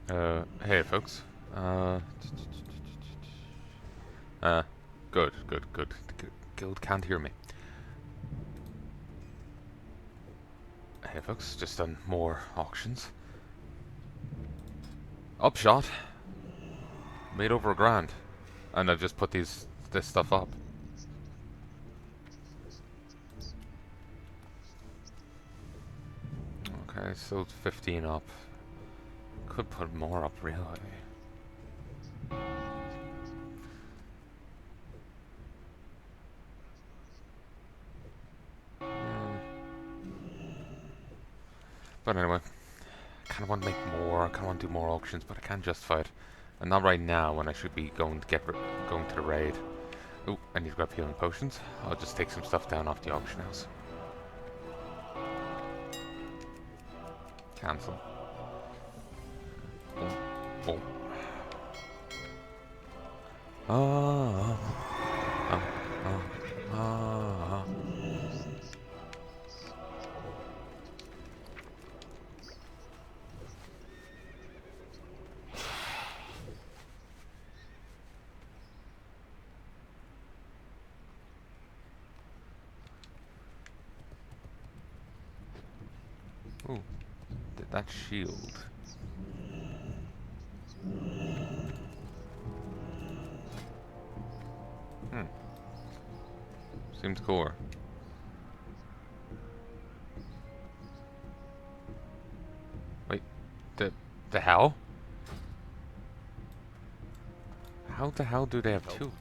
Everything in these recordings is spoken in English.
Hey folks. Uh, good, good, good. The guild can't hear me. Hey folks, just done more auctions. Upshot, made over $1,000, and I've just put this stuff up. Okay, so 15 up. Could put more up, really. But anyway, I kind of want to make more. I kind of want to do more auctions, but I can't justify it, and not right now when I should be going to the raid. Oh, I need to grab healing potions. I'll just take some stuff down off the auction house. Cancel. Boom. Boom. Ah. Ah. Ah. Ah. Ooh, did that shield. Hmm. Seems cooler. Wait, the hell? How the hell do they have two of them?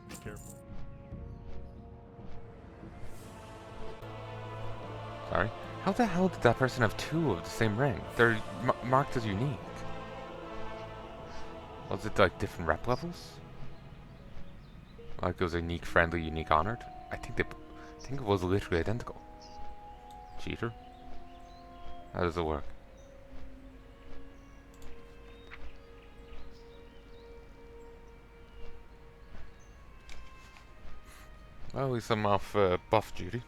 Be careful. Sorry. How the hell did that person have two of the same ring? They're marked as unique. Was it like different rep levels? Like it was unique, friendly, unique, honored? I think it was literally identical. Cheater. How does it work? Well, at least I'm off buff duty.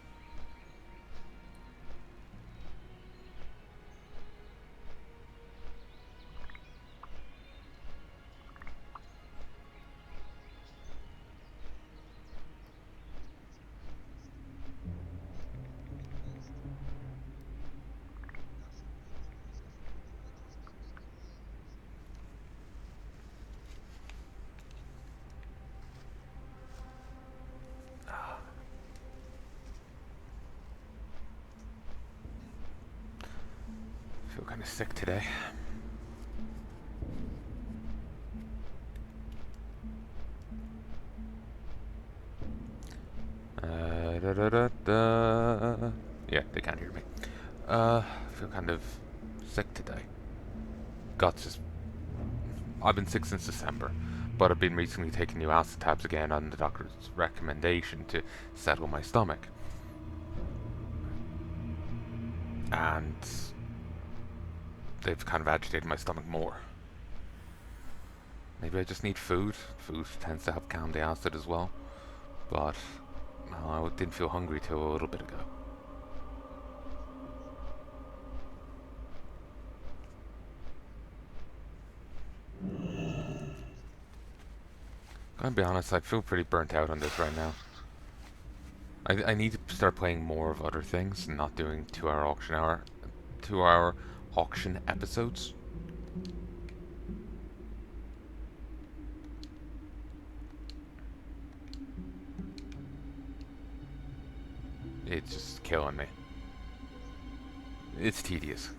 I feel kind of sick today. Da, da, da, da. Yeah, they can't hear me. I feel kind of sick today. Guts just. I've been sick since December, but I've been recently taking new acid tabs again on the doctor's recommendation to settle my stomach. And they've kind of agitated my stomach more. Maybe I just need food. Food tends to help calm the acid as well. But I didn't feel hungry till a little bit ago. Gotta be honest, I feel pretty burnt out on this right now. I need to start playing more of other things and not doing 2 hour auction episodes. It's just killing me. It's tedious.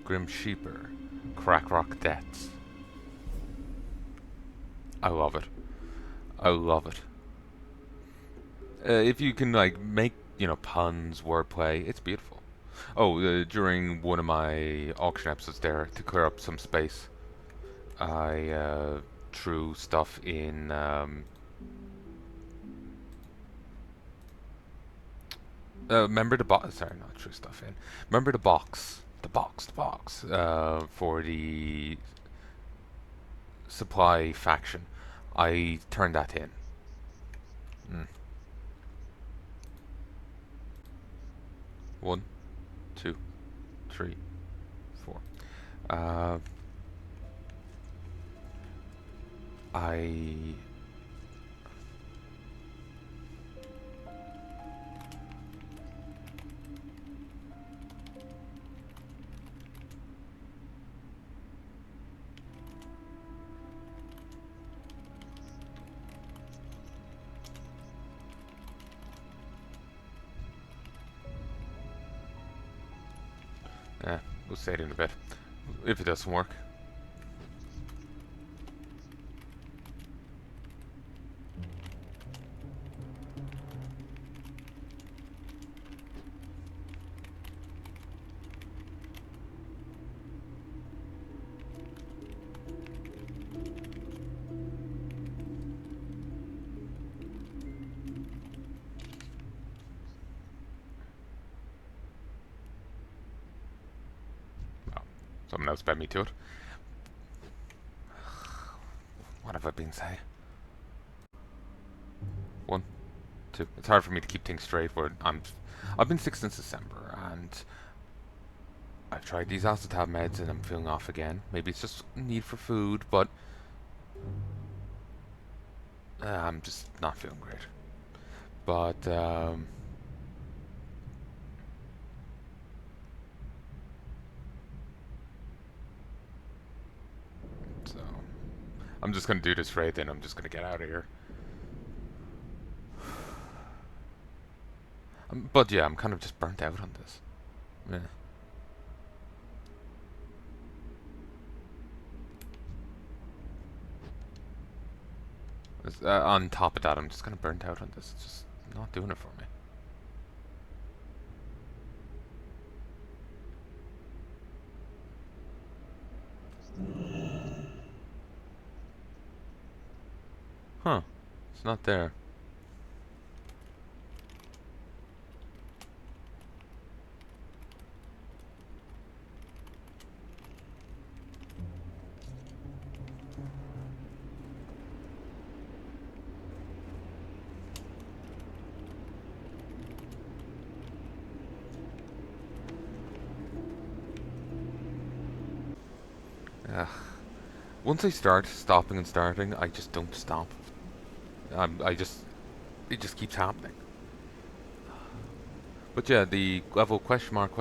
Grim Sheeper, Crack Rock Debts. I love it. I love it. If you can like make puns, wordplay, it's beautiful. Oh, during one of my auction episodes there, to clear up some space, I threw stuff in. Remember the box? Sorry, not threw stuff in. Remember the box? The box for the supply faction. I turned that in. Mm. 1, 2, 3, 4. Uh, I we'll say it in a bit if it doesn't work. Well, someone else bet me to it. What have I been saying? 1, 2. It's hard for me to keep things straight. I've been sick since December, and I've tried these acetab meds, and I'm feeling off again. Maybe it's just need for food, but I'm just not feeling great. But so I'm just gonna do this right then. I'm just gonna get out of here. But yeah, I'm kind of just burnt out on this. Yeah. On top of that, I'm just kind of burnt out on this. It's just not doing it for me. Huh. It's not there. Ugh. Once I start stopping and starting, I just don't stop. It just keeps happening. But yeah, the level question mark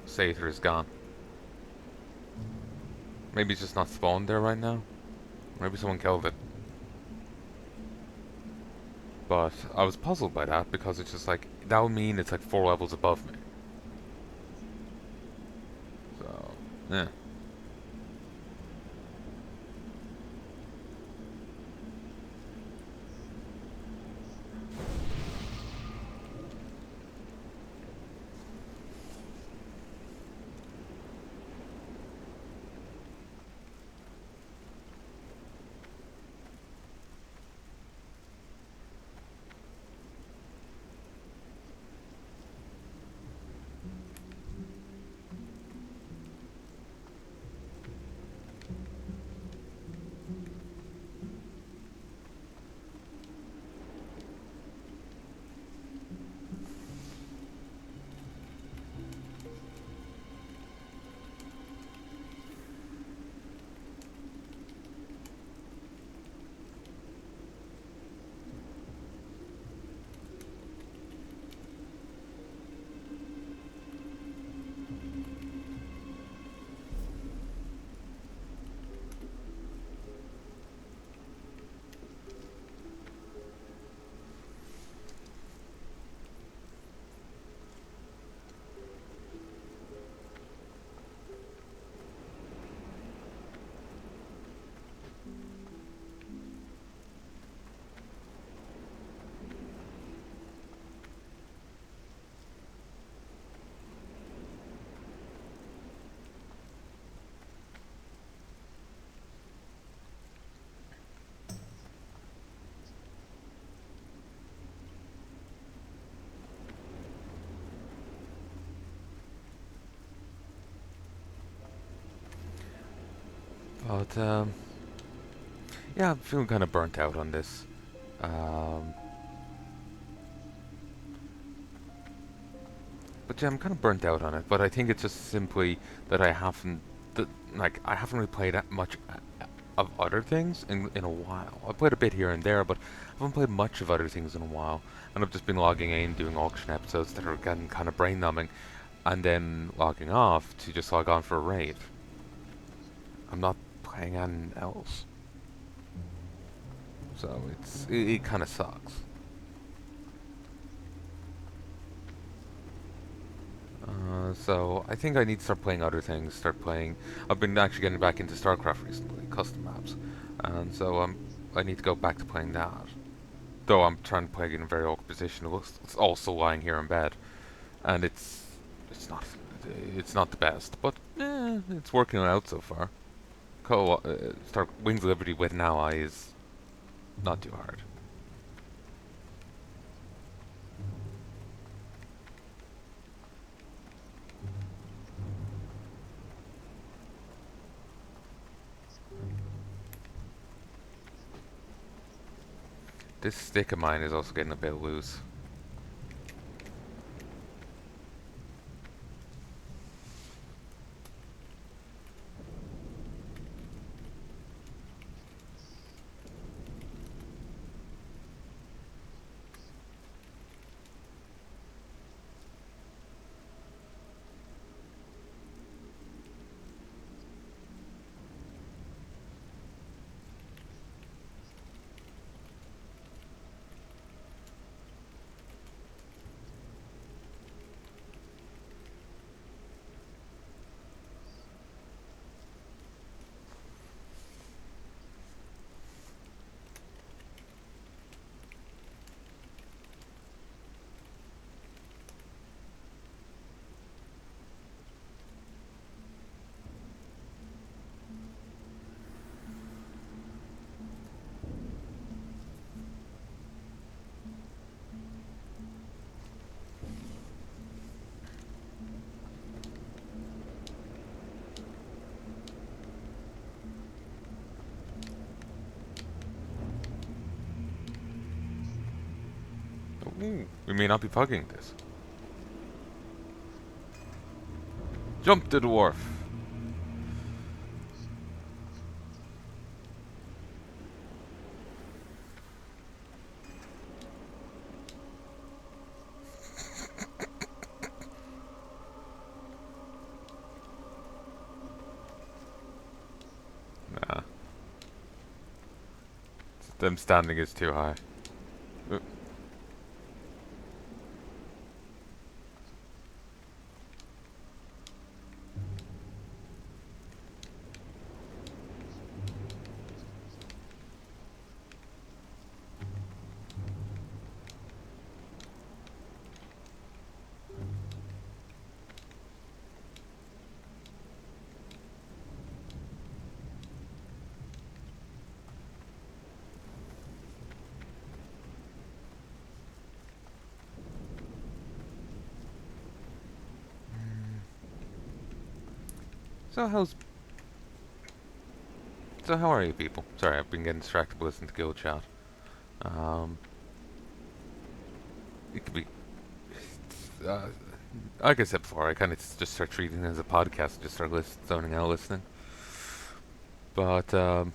Sather is gone. Maybe it's just not spawned there right now. Maybe someone killed it. But I was puzzled by that because it's just like, that would mean it's like 4 levels above me. So, yeah. But, Yeah, I'm feeling kind of burnt out on this. Um, but yeah, I'm kind of burnt out on it. But I think it's just simply that I haven't really played that much of other things in a while. I've played a bit here and there, but I haven't played much of other things in a while. And I've just been logging in, doing auction episodes that are getting kind of brain numbing, and then logging off to just log on for a raid. I'm not playing anything else, so it kind of sucks. So I think I need to start playing other things. Start playing. I've been actually getting back into StarCraft recently, custom maps, and so I need to go back to playing that. Though I'm trying to play in a very awkward position. It's also lying here in bed, and it's not it's not the best, but it's working out so far. Start Wings of Liberty with an ally is not too hard. This stick of mine is also getting a bit loose. Ooh, we may not be pugging this. Jump the dwarf. Nah, them standing is too high. Uh, So how's so how are you people? Sorry, I've been getting distracted listening to guild chat. Um, it could be. Uh, like I said before, I kind of just start treating it as a podcast, and just start zoning out listening. But I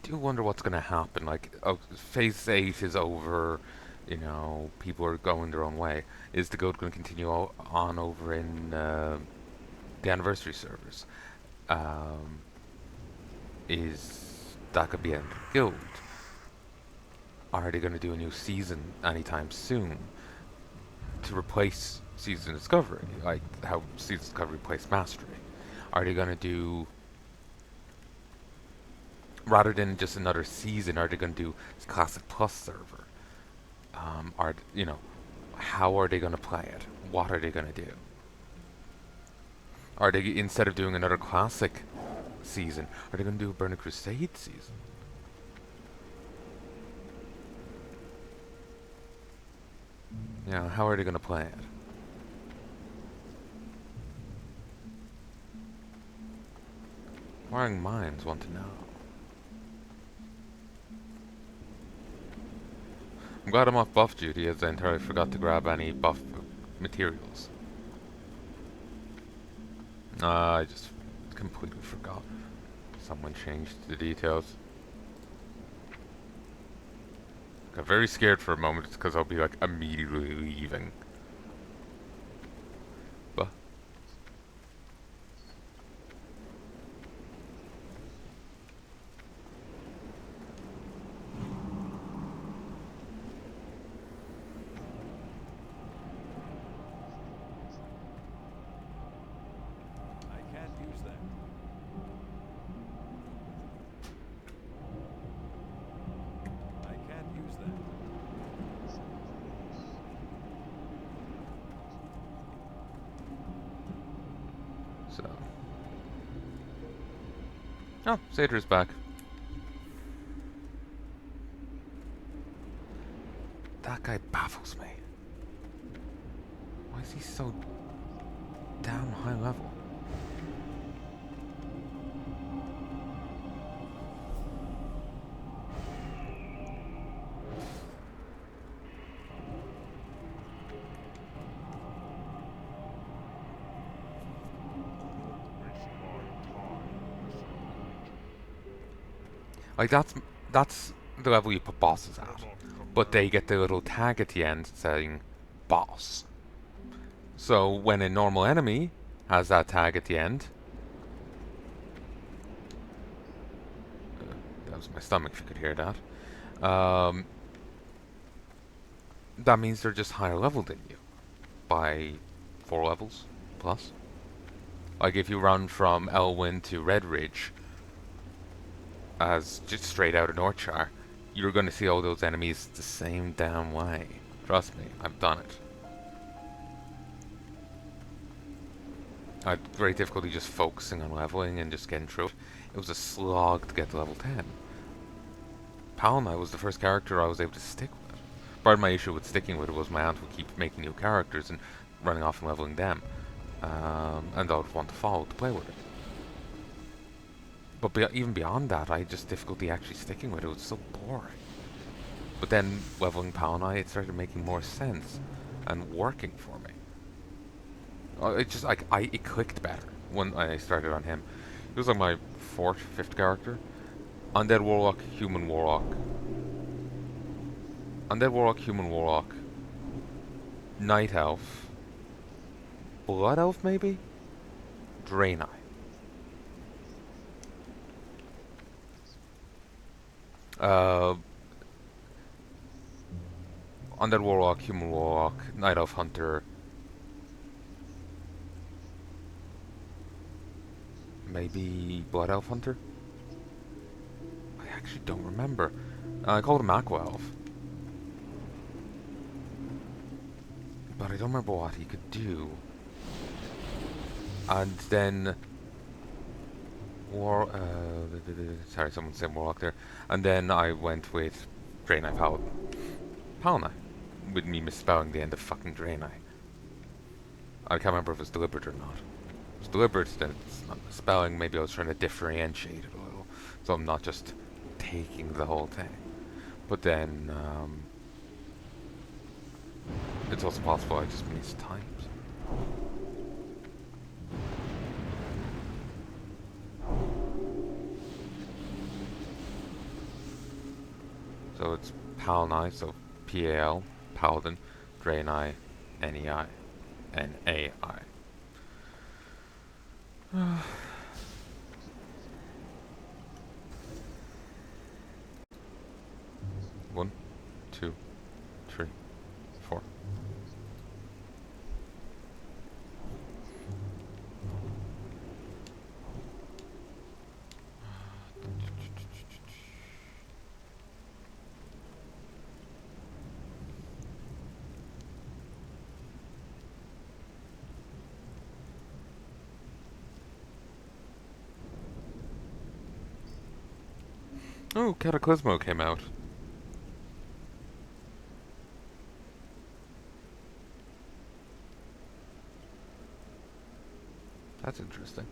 do wonder what's going to happen. Like, oh, Phase 8 is over. You know, people are going their own way. Is the guild going to continue on over in the anniversary servers? Um, is that going to be end of the guild? Are they going to do a new season anytime soon to replace Season Discovery, like how Season Discovery replaced Mastery? Are they going to do, rather than just another season, are they going to do Classic Plus server? How are they going to play it? What are they going to do? Are they, instead of doing another Classic season, are they going to do a Burning Crusade season? How are they going to play it? Inquiring minds want to know. I'm glad I'm off buff duty, as I entirely forgot to grab any buff materials. I just completely forgot. Someone changed the details. Got very scared for a moment because I'll be like immediately leaving. But I can't use that. I can't use that. so. Oh, Sator's back. That guy baffles me. Why is he so damn high level? Like that's the level you put bosses at. But they get the little tag at the end saying boss. So when a normal enemy has that tag at the end, that was my stomach if you could hear that. That means they're just higher level than you by 4 levels plus. Like if you run from Elwyn to Red Ridge as just straight out of Northshire, you're going to see all those enemies the same damn way. Trust me, I've done it. I had great difficulty just focusing on leveling and just getting through it. It was a slog to get to level 10. Palanai was the first character I was able to stick with. Part of my issue with sticking with it was my aunt would keep making new characters and running off and leveling them. And I would want to follow to play with it. But even beyond that, I had just difficulty actually sticking with it. It was so boring. But then leveling Palnai, it started making more sense and working for me. It just like it clicked better when I started on him. He was like my 4th, 5th character. Undead Warlock, Human Warlock. Undead Warlock, Human Warlock. Night Elf. Blood Elf, maybe? Draenei. Undead Warlock, Human Warlock, Night Elf Hunter. Maybe Blood Elf Hunter? I actually don't remember. I called him Aqua Elf. But I don't remember what he could do. And then... sorry, someone said Warlock there. And then I went with Draenei Palanai. With me misspelling the end of fucking Draenei. I can't remember if it was deliberate or not. If it's deliberate, then it's not misspelling. Maybe I was trying to differentiate it a little. So I'm not just taking the whole thing. But then, it's also possible I just missed times. So it's Palnai, so P-A-L, Paladin, Draenei, N-E-I, N-A-I. One, two, three, four. Oh, Cataclysmo came out. That's interesting.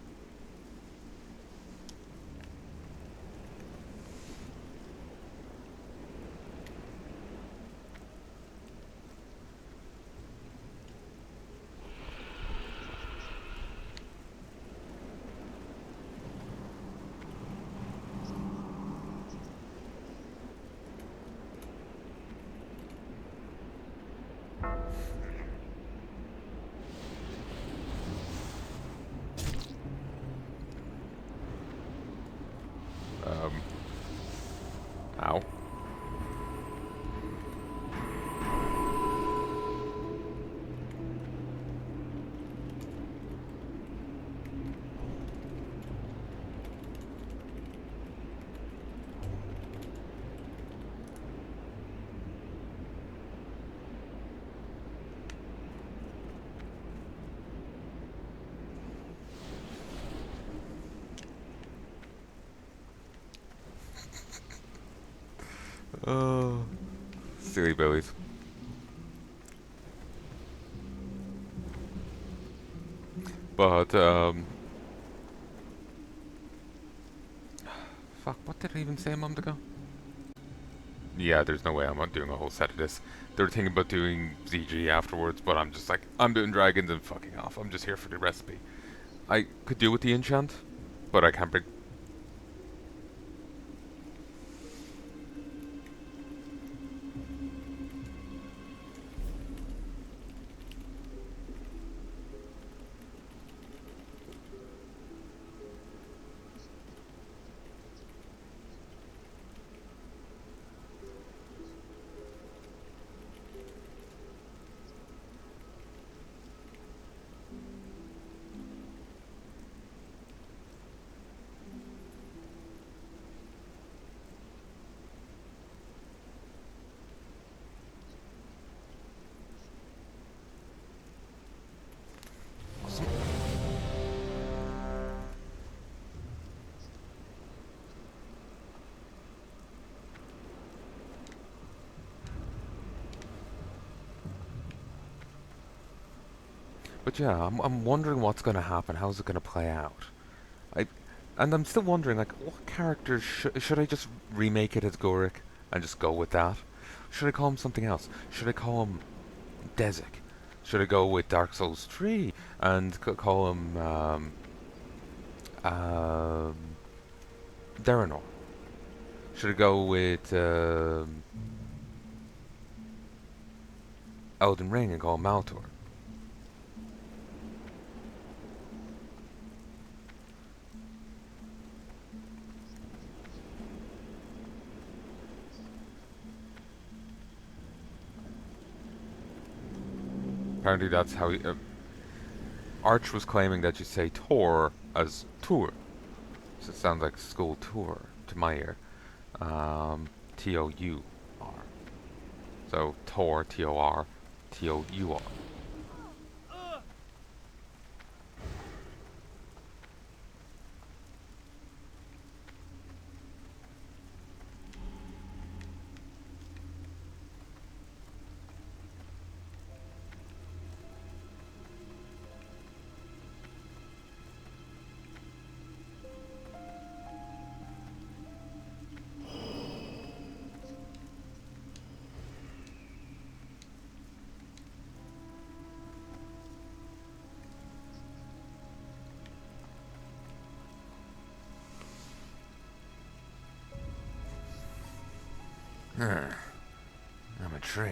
Oh, silly billies. But, fuck, what did I even say a moment ago? Yeah, there's no way I'm not doing a whole set of this. They were thinking about doing ZG afterwards, but I'm just like, I'm doing dragons and fucking off. I'm just here for the recipe. I could deal with the enchant, but I can't bring... But yeah, I'm wondering what's going to happen. How's it going to play out? I, and I'm still wondering, like, what characters should I just remake it as Gorik and just go with that? Should I call him something else? Should I call him Desic? Should I go with Dark Souls 3 and call him um, Deranor? Should I go with Elden Ring and call him Maltor? Apparently that's how Arch was claiming that you say Tor as Tour. So it sounds like school tour to my ear. Tour. So Tor, Tor, Tour. I'm a tree.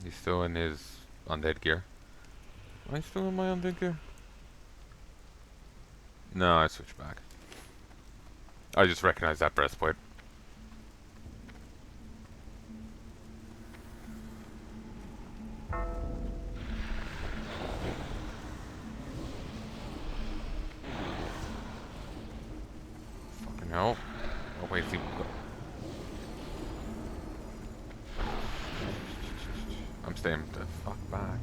He's still in his undead gear. Am I still in my undead gear? No, I switched back. I just recognized that breastplate. Fucking hell. Oh wait, see. I'm staying the fuck back.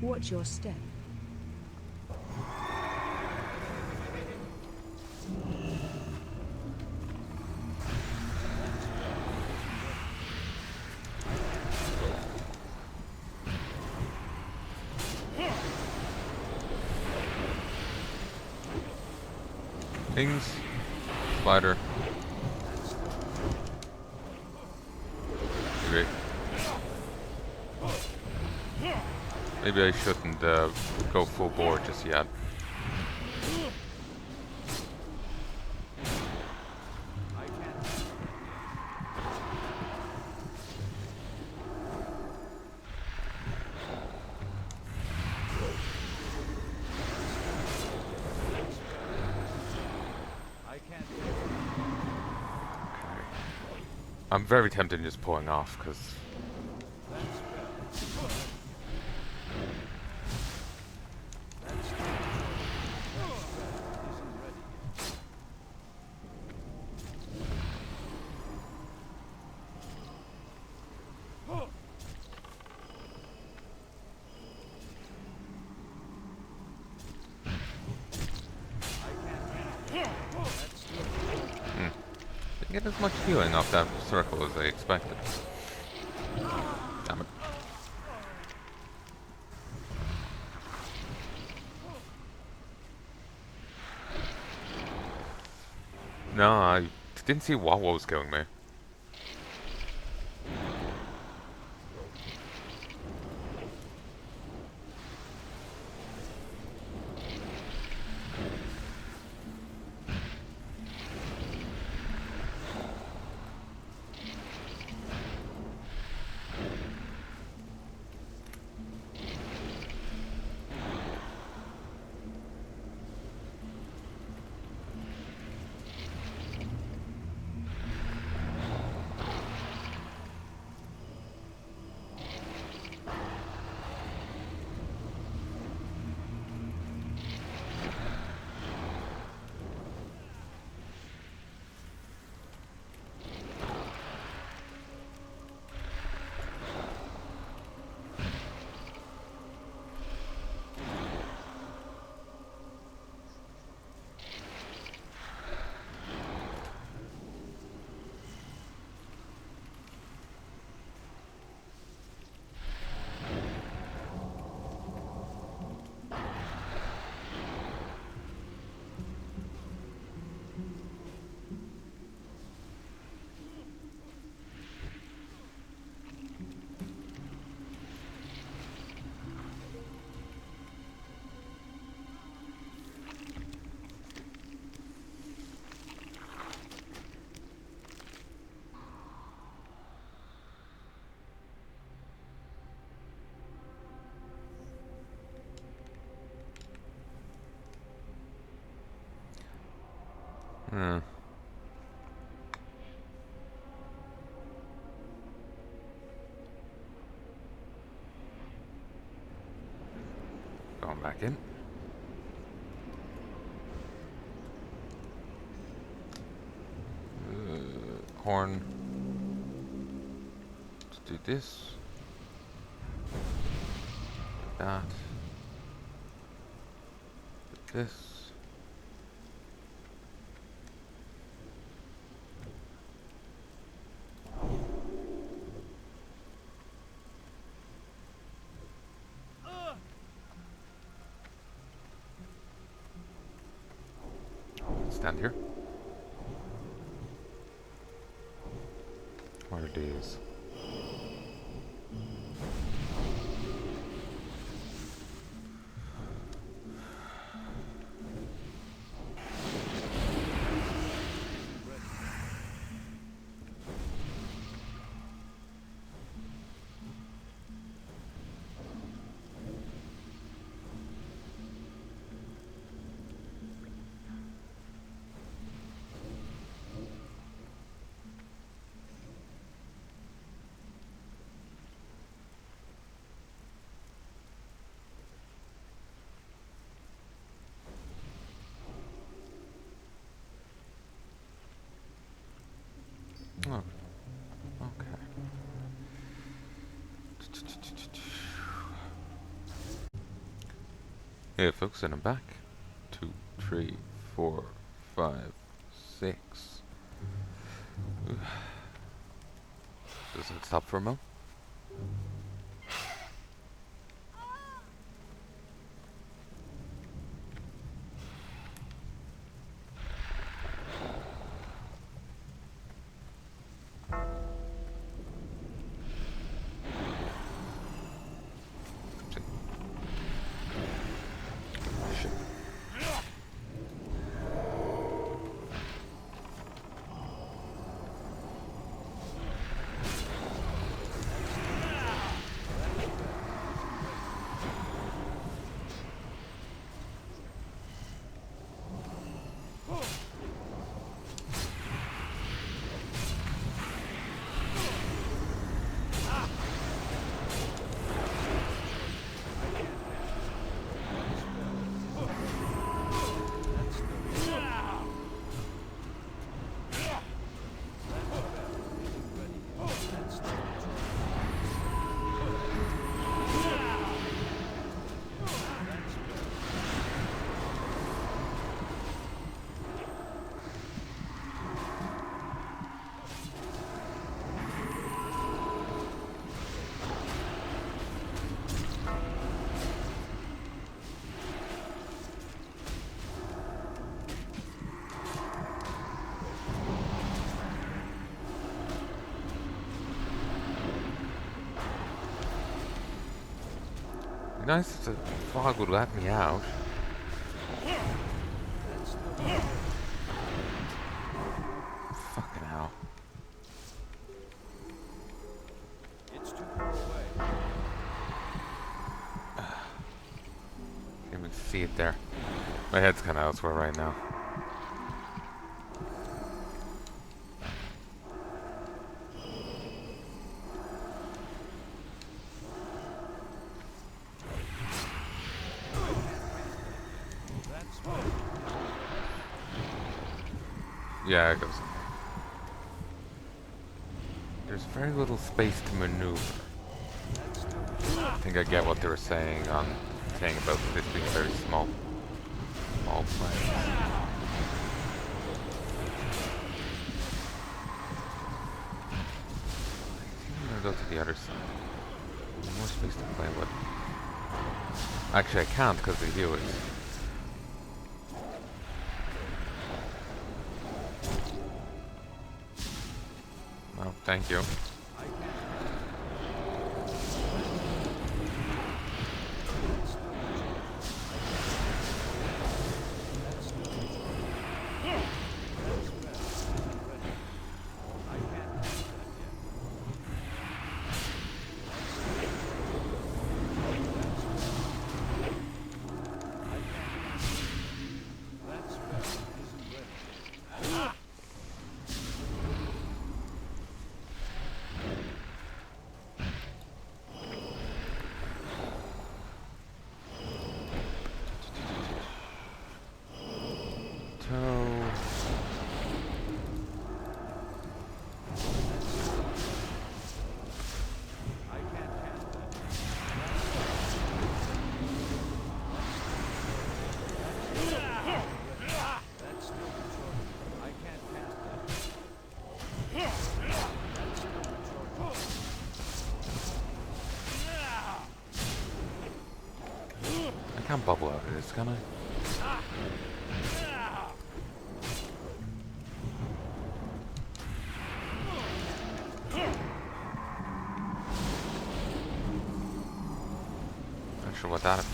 Watch your step. Things. Spider. Maybe. Maybe I shouldn't go full board just yet. I'm very tempted in just pulling off, because... get as much healing off that circle as I expected. Damn it. No, I didn't see what was killing me. Hmm. Going back in. Horn. Let's do this. That. This. Stand here. What are these? Oh, okay. Here, folks, and I'm back. 2, 3, 4, 5, 6. Does it stop for a moment? Shit. Be nice if the fog would let me out. Fucking hell. It's too far away. Can't even see it there. My head's kind of elsewhere right now. That's right. Yeah, it goes. There's very little space to maneuver. I think I get what they were saying about this being a very small place. I'm gonna go to the other side. More space to play with. Actually, I can't because the healers. No, thank you. I can't bubble out of this, can I? Not sure what that is.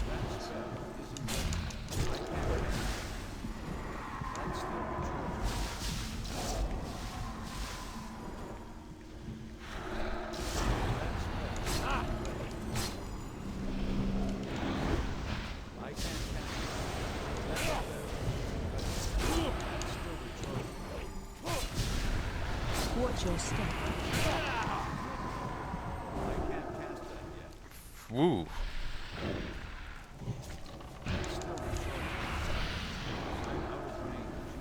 Watch your step. I can't cast that yet. Woo! It's still recharging. I'm out of range.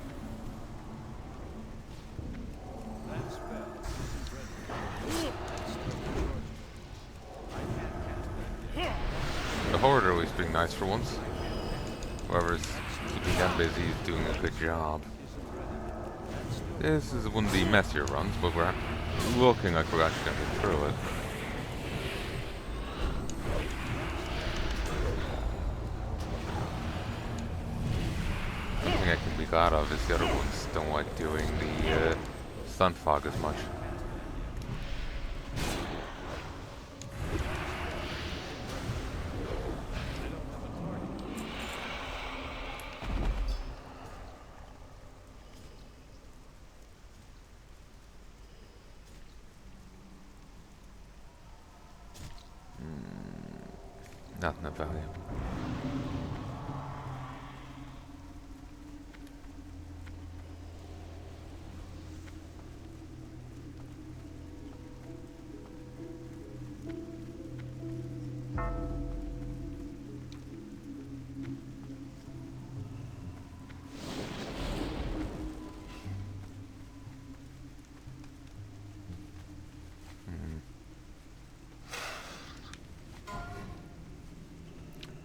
That spell isn't ready. That's still recharging. I can't cast that yet. The Horde are always being nice for once. Whoever's keeping them busy is doing a good job. This is one of the messier runs, but we're looking like we're actually going to get through it. One thing I can be glad of is the other ones don't like doing the sun fog as much. Not enough value.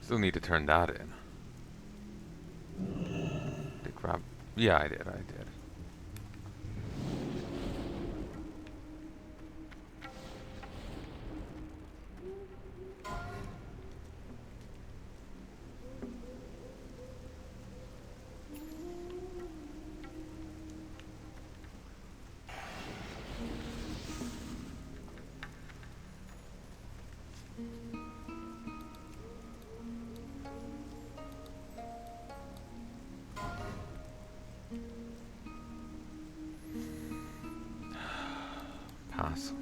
Still need to turn that in. Did grab? Yeah, I did. class.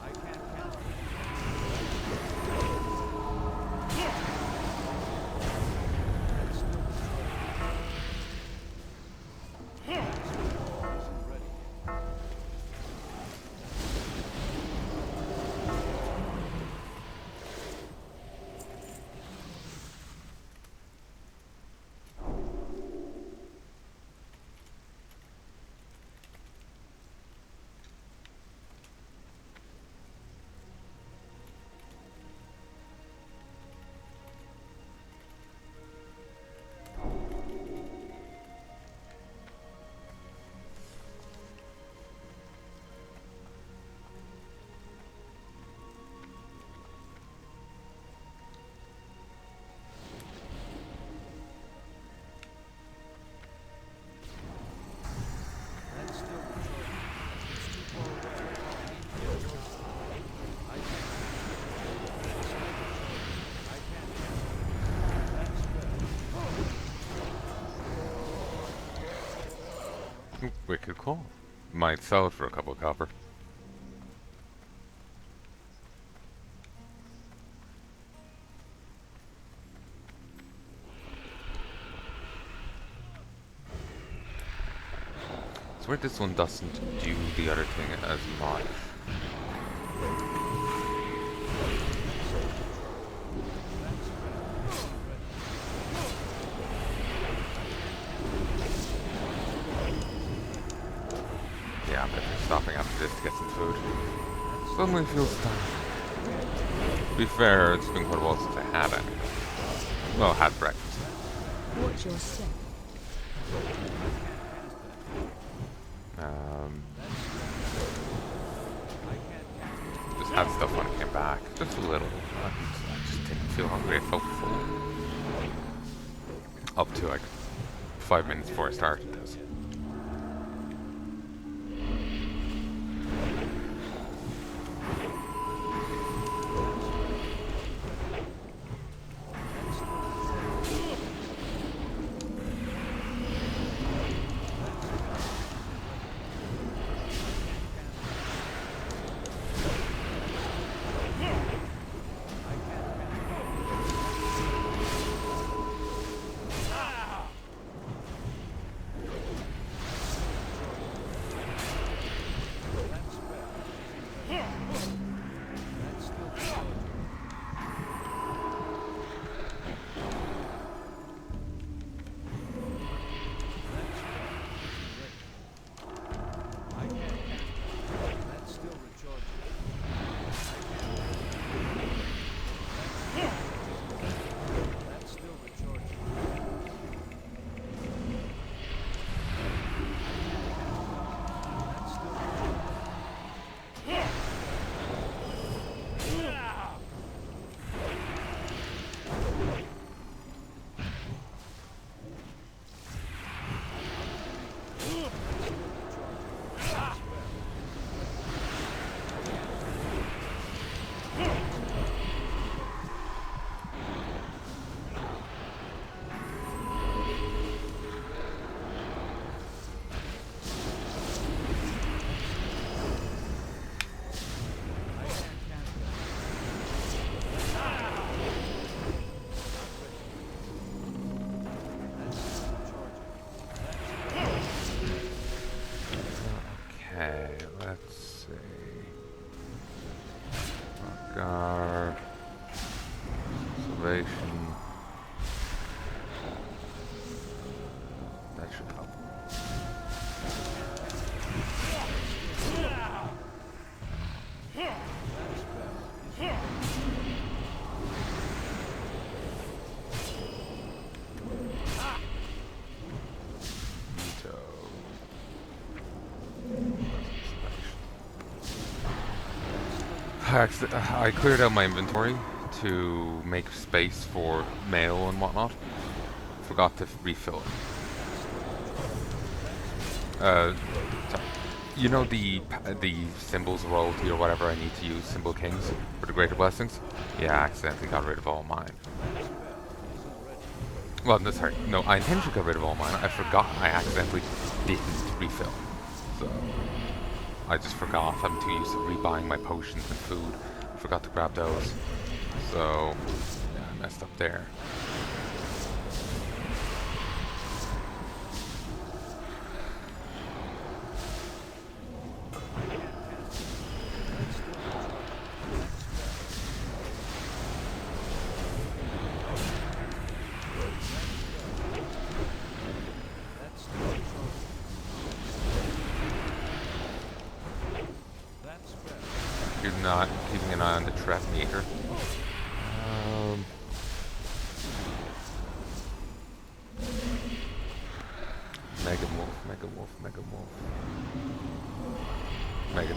I can't count. That's still isn't ready. That's still controlling. It's too far away. I need to get closer. I can't. It's still controlling. I can't count. That's better. Wicked call. Might sell it for a couple of copper. It's weird this one doesn't do the other thing as much. Yeah, I'm better stopping after this to get some food. Suddenly feels tired. To be fair, it's been quite a while since I had any. Well, had breakfast. Watch your step. Just had stuff when I came back. Just a little. I just didn't feel hungry. I felt full. Up to like 5 minutes before I started this. are salvation. That should help. I cleared out my inventory to make space for mail and whatnot. Forgot to refill it. Sorry. You know the symbols of royalty or whatever I need to use, symbol kings, for the greater blessings? Yeah, I accidentally got rid of all mine. Well, no, sorry. No, I intentionally got rid of all mine. I forgot I accidentally didn't refill. So, I just forgot. I'm too used to rebuying my potions and food. Forgot to grab those. So, yeah, I messed up there. You're not keeping an eye on the trap meter. Mega Wolf, Mega Wolf, Mega Wolf. Mega.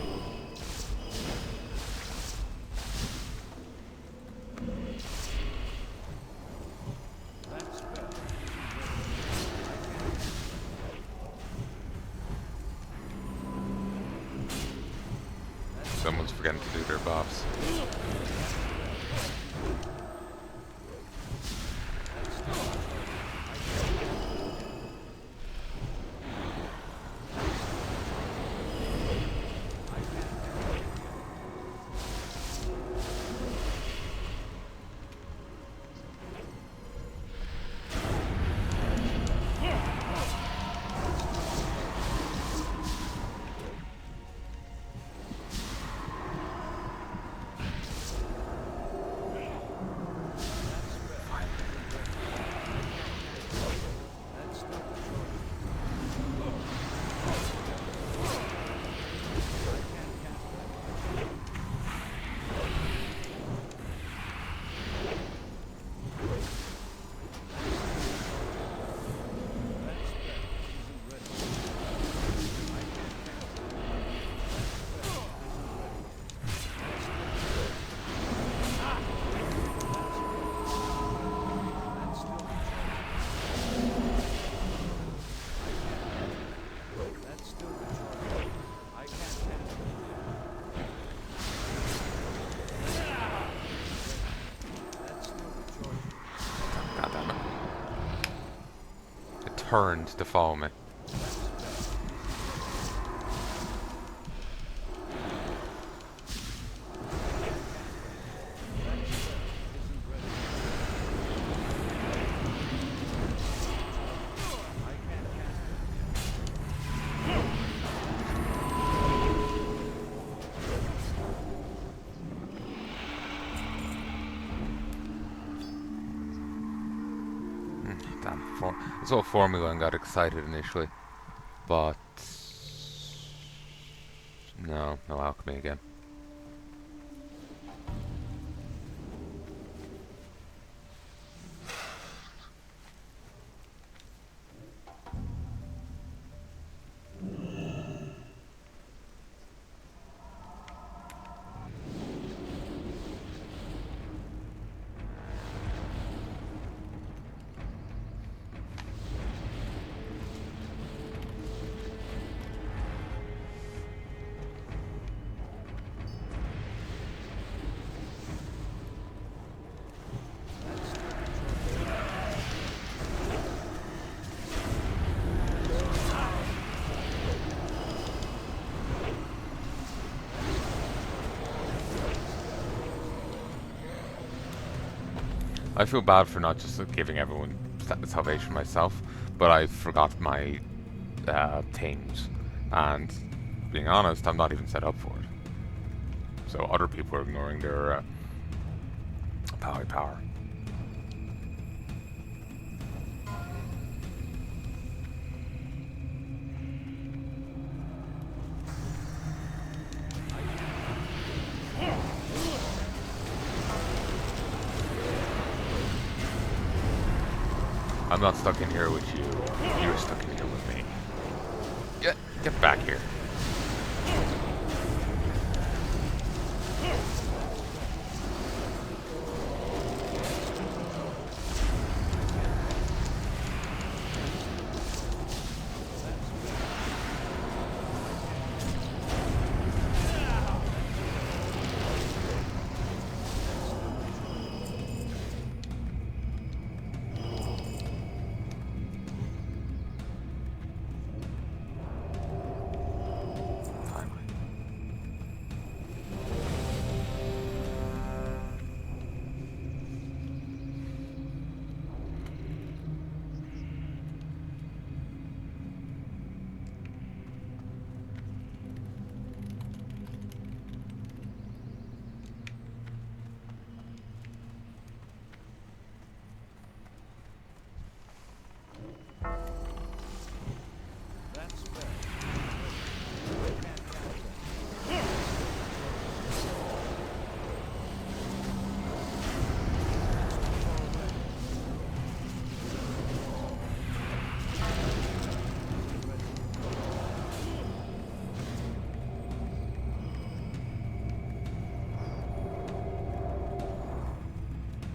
Someone's forgetting to do their buffs. Turned to follow me. I saw Formula and got excited initially, but no alchemy again. I feel bad for not just giving everyone salvation myself, but I forgot my things, and being honest, I'm not even set up for it. So other people are ignoring their power. I'm not stuck in here with you. You're stuck in here with me. Get back here. That's fair. I can't catch them.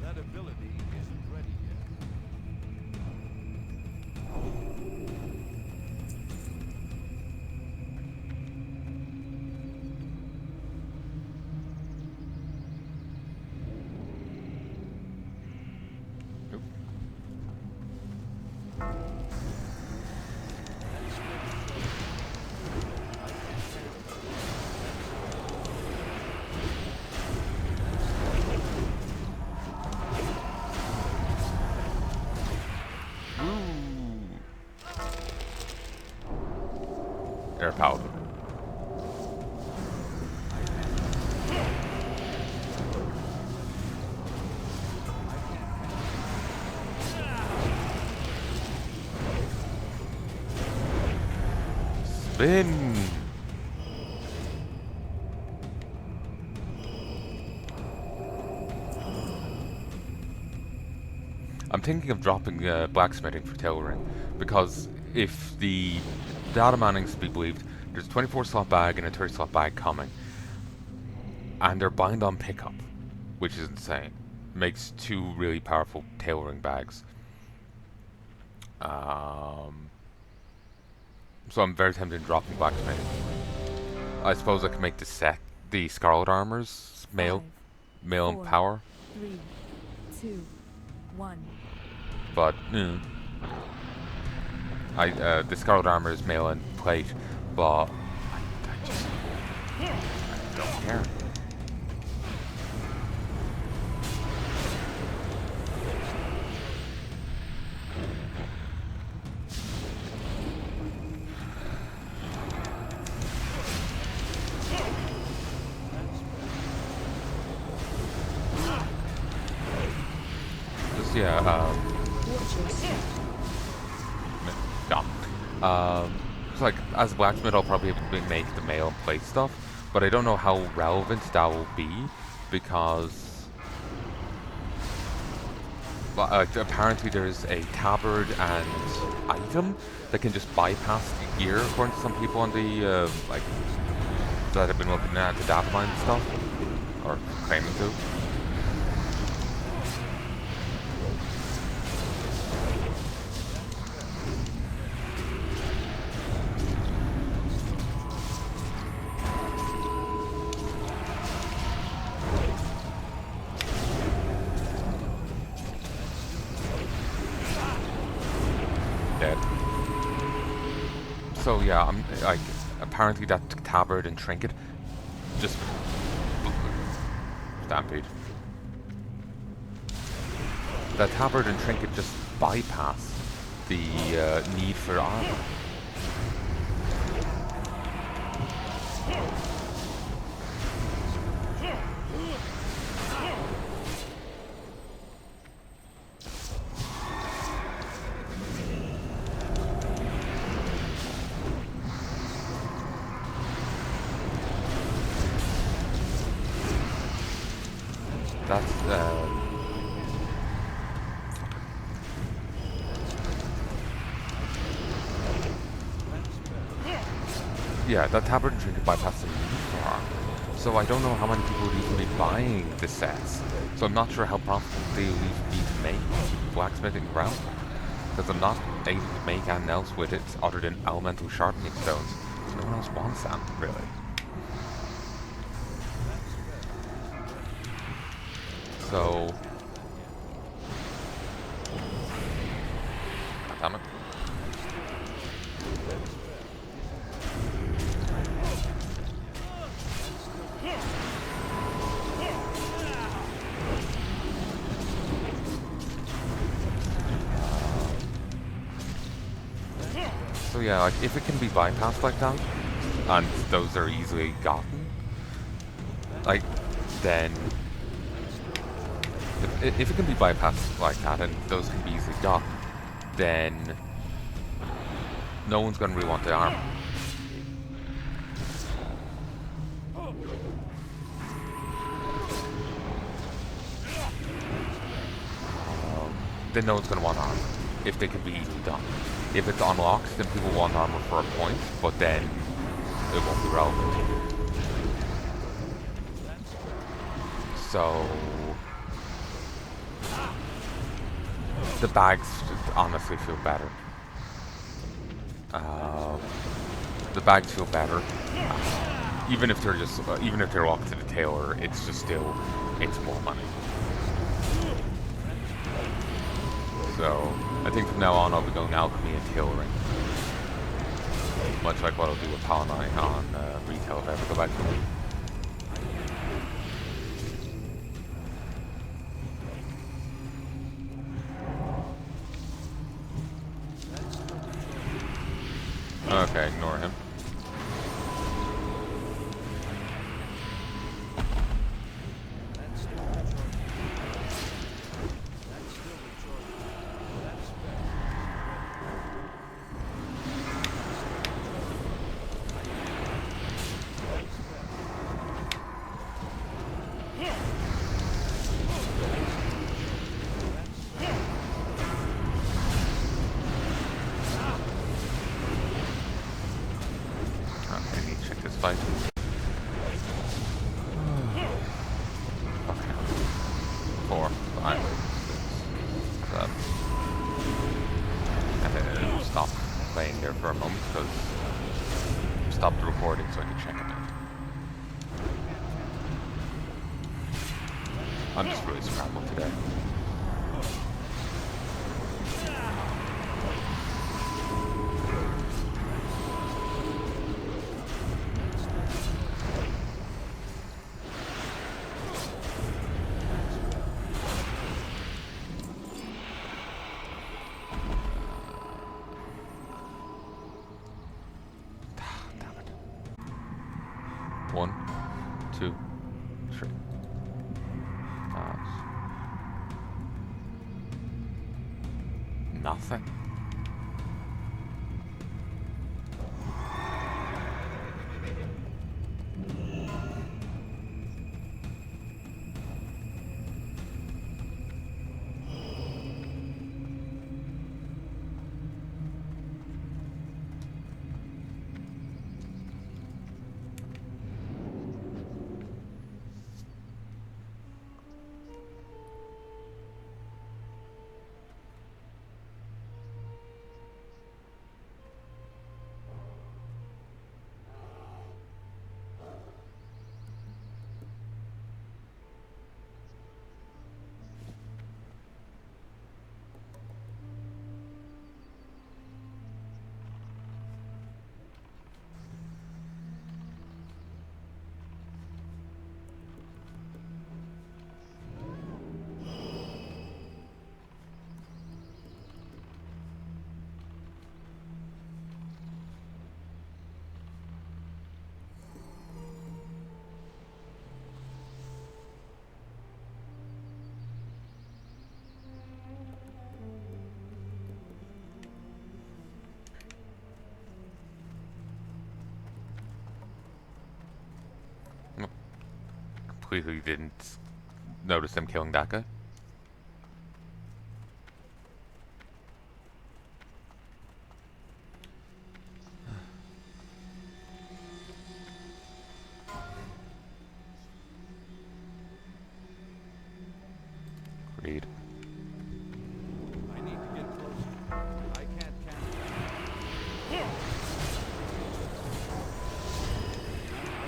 That ability isn't ready yet. Nope. Air power. Spin. I'm thinking of dropping blacksmithing for tailoring, because if the data mining's to be believed, there's a 24 slot bag and a 30 slot bag coming, and they're bind on pickup, which is insane. Makes two really powerful tailoring bags. So I'm very tempted in dropping blacksmithing. I suppose I can make the Scarlet Armors male in 4, power, 3, 2, 1. but the Scarlet Armor is male in plate, but I don't care. Just so like as a blacksmith, I'll probably make the mail and plate stuff, but I don't know how relevant that will be, because apparently there's a tabard and item that can just bypass the gear, according to some people on the like that have been looking at the data mine stuff, or claiming to. Dead. So yeah, I'm like, apparently that tabard and trinket just stampede. That tabard and trinket just bypass the need for armor. That's yeah, that tabard trinket bypassed the need for armor. So I don't know how many people would even be buying the sets. So I'm not sure how profitable they will even be to make blacksmithing ground. Because I'm not able to make anything else with it other than elemental sharpening stones. So no one else wants them, really. So... Damn it. So yeah, like, if it can be bypassed like that, and those are easily gotten, like, then... If it can be bypassed like that, and those can be easily gotten, then no one's gonna really want the armor. Then no one's gonna want armor, if they can be easily done. If it's unlocked, then people want armor for a point, but then it won't be relevant. So... the bags honestly feel better. The bags feel better. Even if they're just, even if they're locked to the tailor, it's just still, it's more money. So, I think from now on I'll be going alchemy and tailoring. Much like what I'll do with Palanai on retail if I ever go back to it. Okay, ignore him. Fight. Okay. 4, 5, 6, 7. And then it'll stop playing there for a moment because I stopped the recording so I could check it. I'm just really scrambled today. One, two, three. Nothing. Completely didn't noticed them killing that guy. Agreed. I need to get closer. I can't cancel.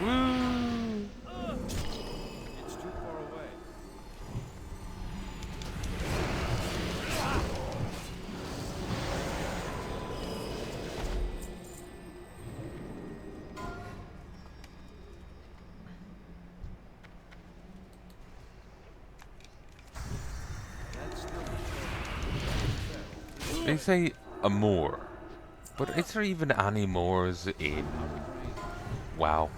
Woo! It's too far away. That's still the choice. They say a Moor, but is there even any Moors in WoW?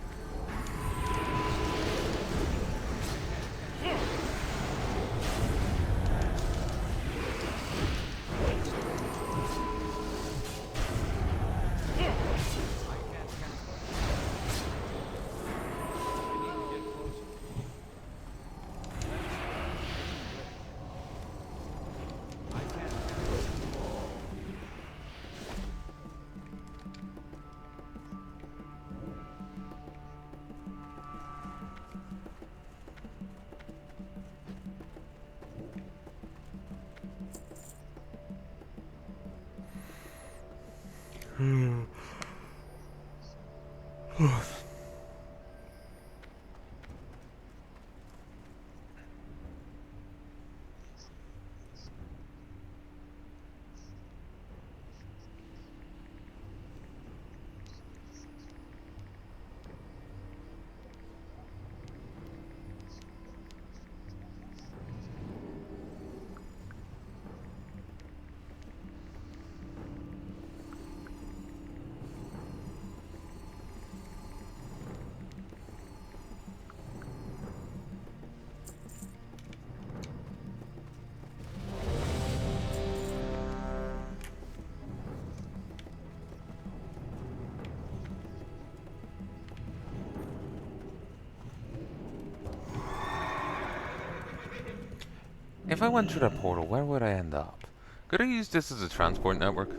If I went through that portal, where would I end up? Could I use this as a transport network?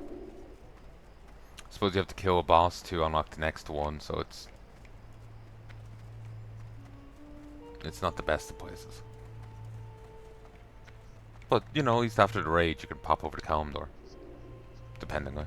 Suppose you have to kill a boss to unlock the next one, so it's not the best of places. But, you know, at least after the raid, you can pop over the calm door. Depending.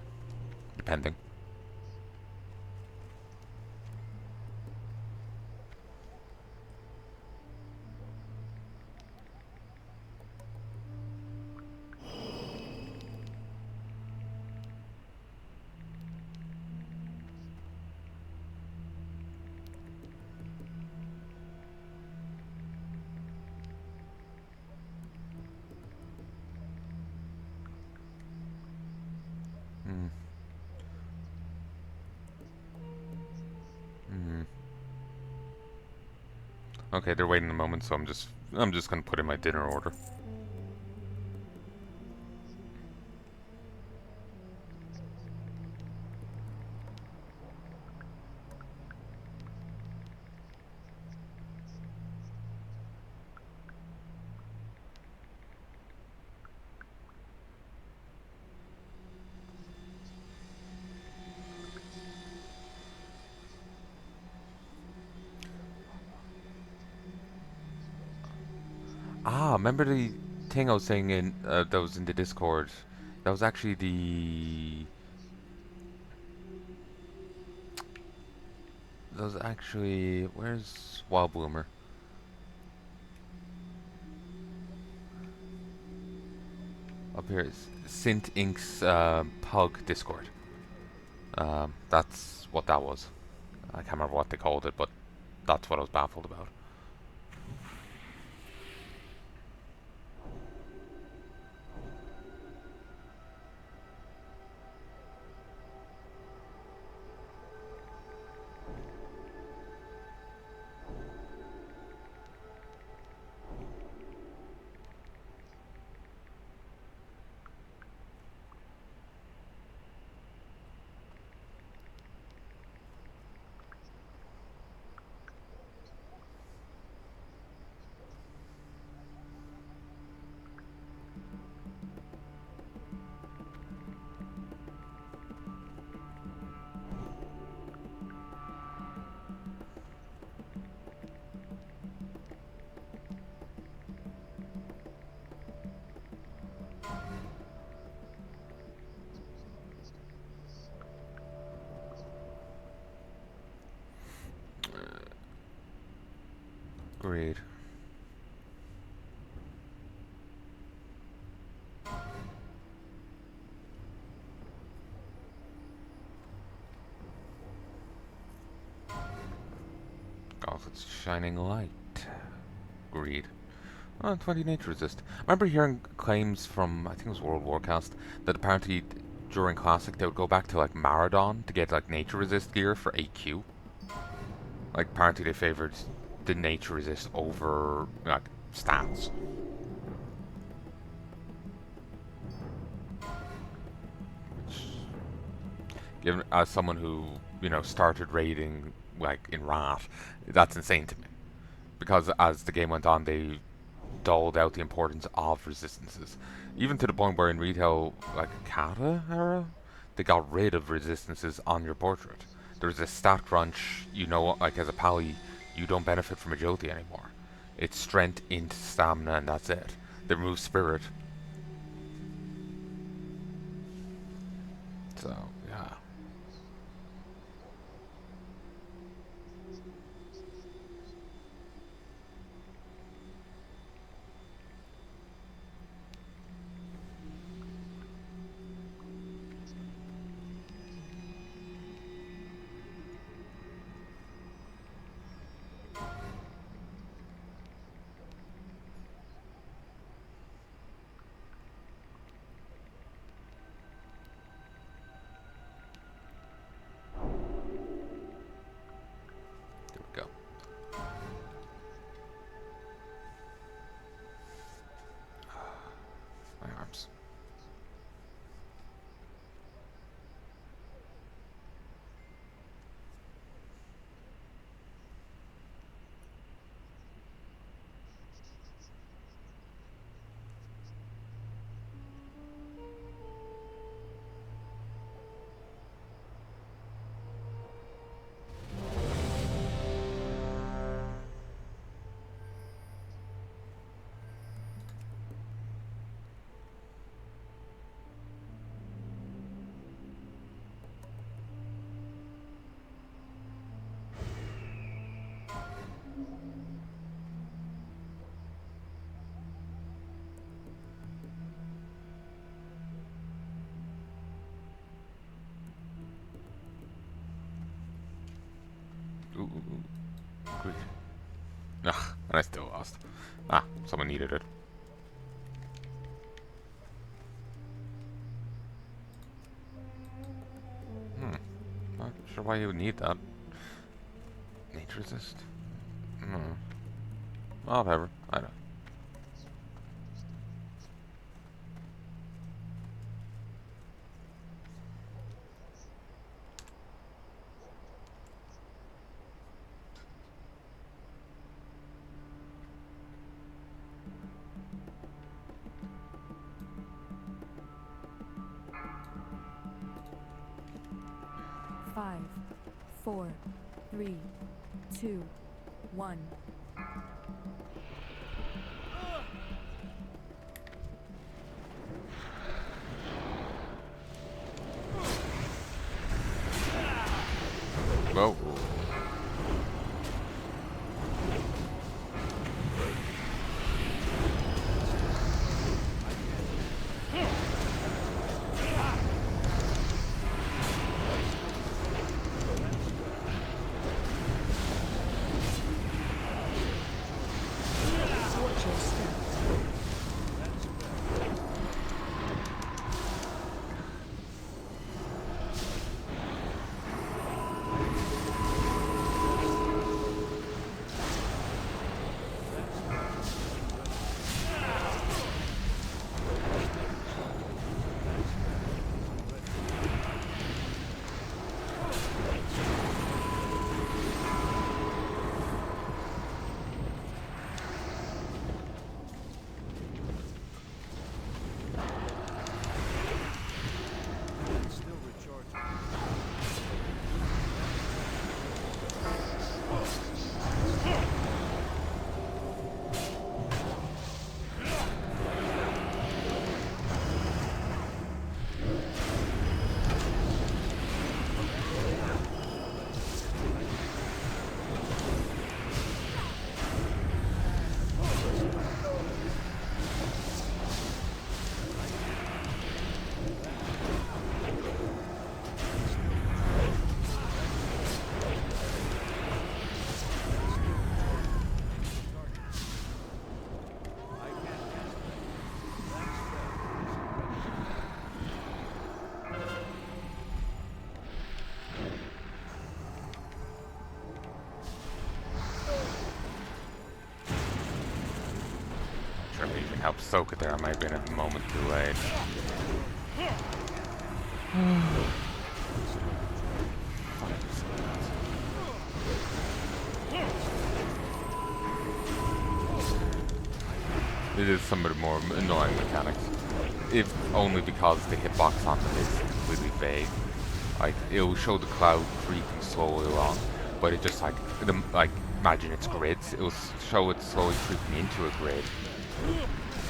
Hmm. Hmm. Okay, they're waiting a moment, so I'm just gonna put in my dinner order. Ah, remember the thing I was saying in that was in the Discord? That was actually where's Wild Bloomer? Up here is Sint Inc.'s Pug Discord. That's what that was. I can't remember what they called it, but that's what I was baffled about. It's shining light. Greed. Oh, 20 nature resist. I remember hearing claims from, I think it was World Warcast, that apparently during Classic they would go back to like Maradon to get like nature resist gear for AQ. Like apparently they favored the nature resist over like stats. Which, given as someone who started raiding like in Wrath, that's insane to me. Because as the game went on, they dulled out the importance of resistances, even to the point where in retail, like Kata era, they got rid of resistances on your portrait. There's a stat crunch, like as a pally, you don't benefit from agility anymore. It's strength into stamina and that's it. They remove spirit. So, yeah. There we go. My arms. Ooh. Great. Ugh, and I still lost. Ah, someone needed it. Not sure why you would need that. Nature resist? Hmm. Well, whatever. I don't. Five, four, three, two, one. Whoa. soak it there. I might have been a moment too late. It is some of the more annoying mechanics. If only because the hitbox on them is completely vague. Like, it'll show the cloud creeping slowly along, but it just like imagine it's grids. It'll show it slowly creeping into a grid,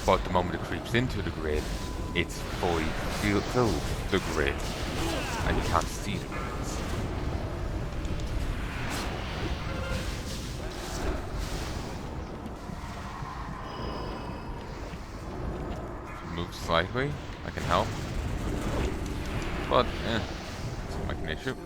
but the moment it creeps into the grid, it's fully filled the grid, and you can't see the grids. Move slightly, I can help, but it's like an issue.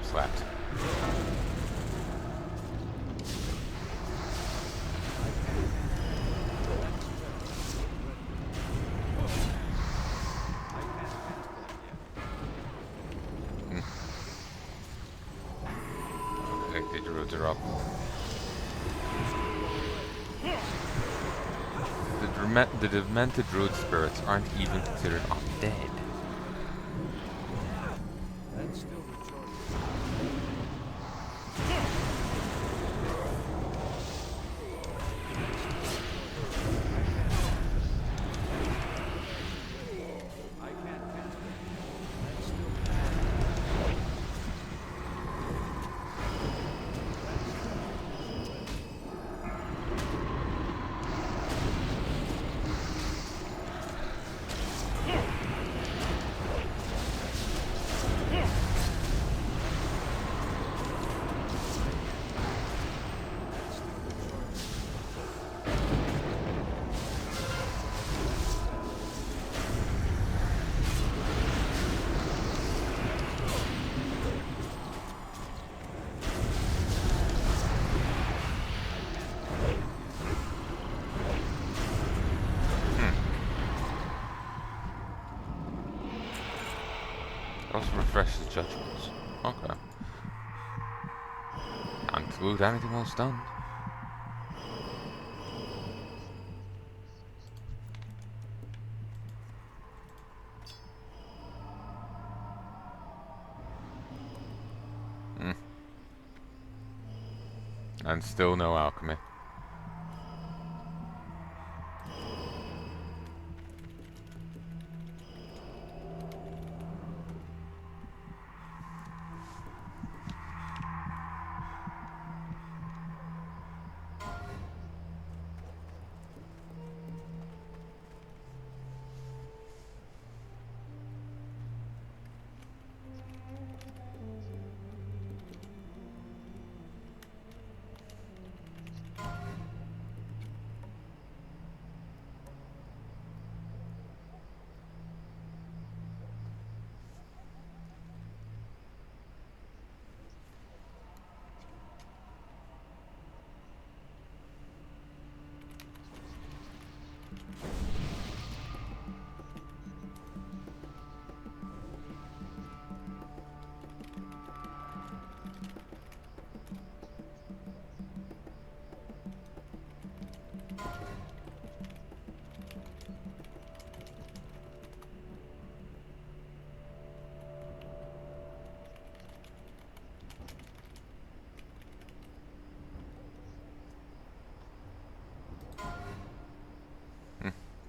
Slapped. Okay, the druids are up. The demented druid spirits aren't even considered undead. That's still the choice. I can't cast it. That's still the choice. Also refreshes judgments. Okay. Can't loot anything while stunned. And still no alchemy.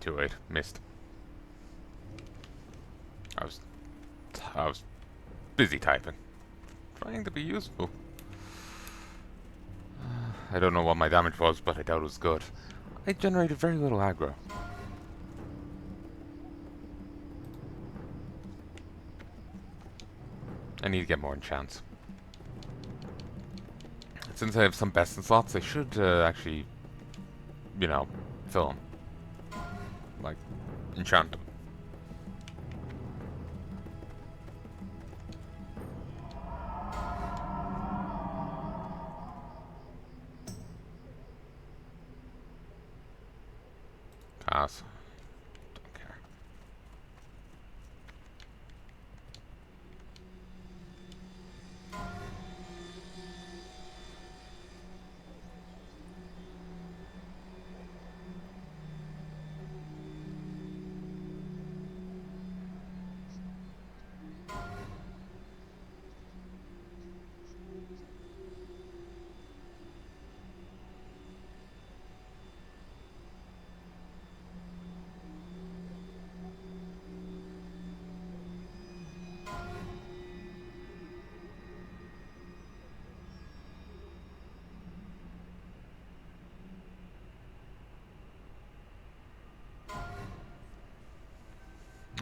Too late. Missed. I was busy typing. Trying to be useful. I don't know what my damage was, but I doubt it was good. I generated very little aggro. I need to get more enchants. Since I have some best in slots, I should actually, you know, fill them. Like, enchant them. Pass. Don't care.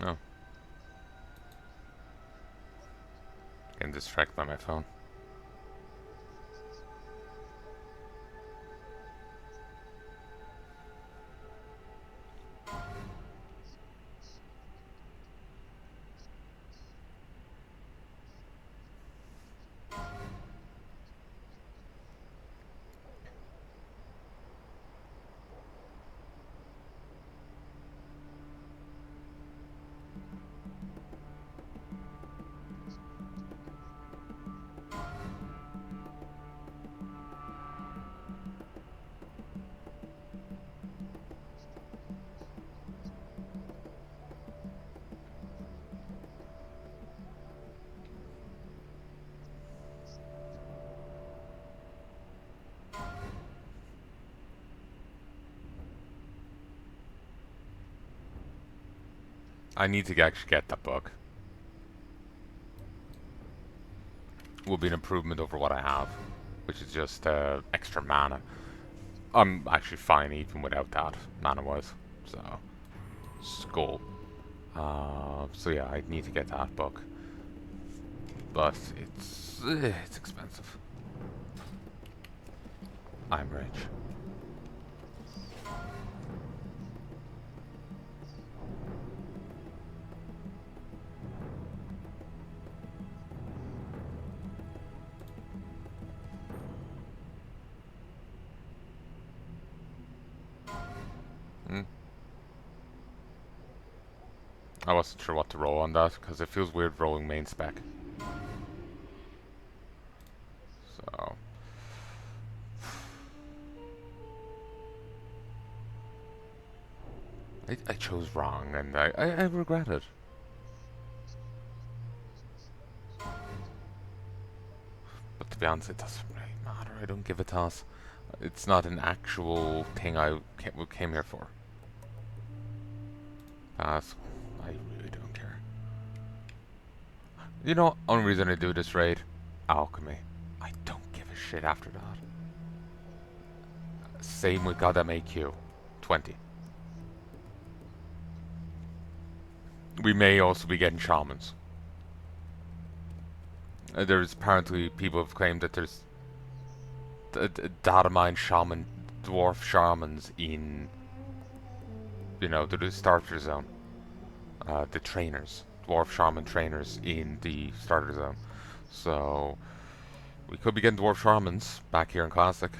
Oh. Getting distracted by my phone. I need to actually get that book. Will be an improvement over what I have, which is just extra mana. I'm actually fine even without that, mana-wise. So, skull. So yeah, I need to get that book, but it's expensive. I'm rich. Hmm. I wasn't sure what to roll on that, because it feels weird rolling main spec. So... I chose wrong, and I regret it. But to be honest, it doesn't really matter. I don't give a toss. It's not an actual thing I came here for. Pass. I really don't care. You know, only reason I do this raid? Alchemy. I don't give a shit after that. Same with goddamn AQ. 20. We may also be getting shamans. There's apparently people have claimed that there's data mine shaman, dwarf shamans in, you know, the starter zone. The trainers, dwarf shaman trainers in the starter zone. So we could be getting dwarf shamans back here in Classic.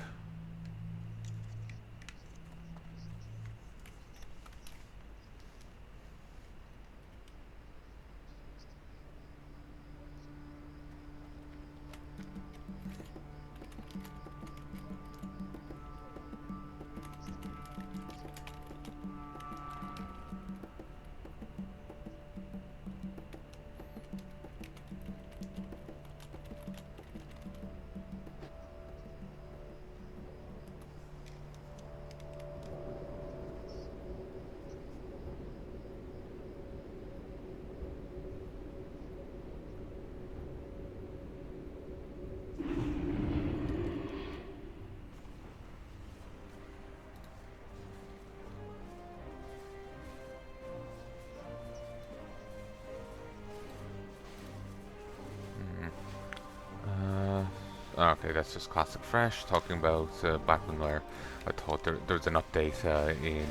Okay, that's just classic fresh. Talking about Blackwing Lair, I thought there's an update in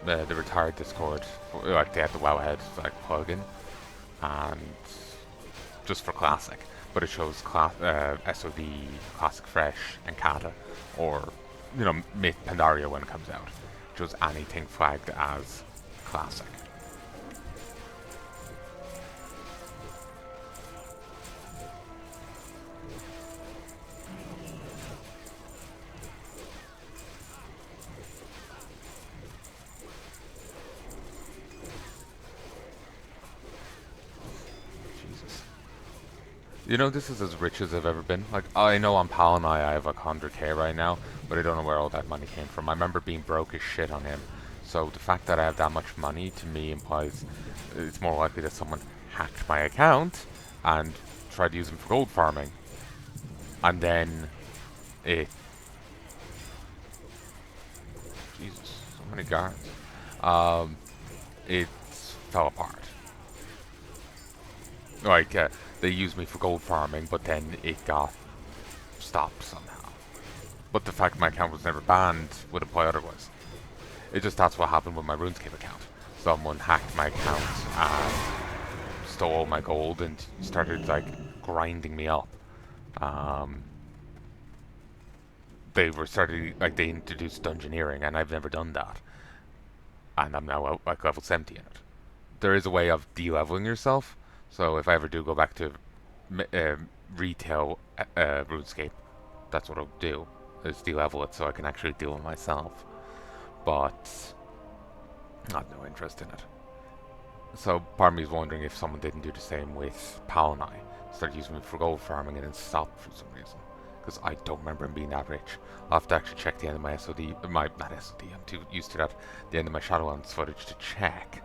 the retired Discord. Like they had the Wowhead like plugin, and just for classic, but it shows SOD classic fresh and Kata, or Myth Pandaria when it comes out. It shows anything flagged as classic. This is as rich as I've ever been. Like, I know on Palanai I have like 100k right now, but I don't know where all that money came from. I remember being broke as shit on him. So the fact that I have that much money to me implies it's more likely that someone hacked my account and tried to use them for gold farming. And then it... Jesus, so many guards. It fell apart. Like, they used me for gold farming, but then it got stopped somehow. But the fact my account was never banned would imply otherwise. That's what happened with my RuneScape account. Someone hacked my account and stole all my gold and started, like, grinding me up. They introduced dungeoneering, and I've never done that. And I'm now, like, level 70 in it. There is a way of de-leveling yourself. So if I ever do go back to retail RuneScape, that's what I'll do, is de-level it so I can actually deal with myself. But I have no interest in it. So part of me is wondering if someone didn't do the same with Palanai. Started using me for gold farming and then stopped for some reason. Because I don't remember him being that rich. I'll have to actually check the end of my SOD, not SOD, I'm too used to that, the end of my Shadowlands footage to check.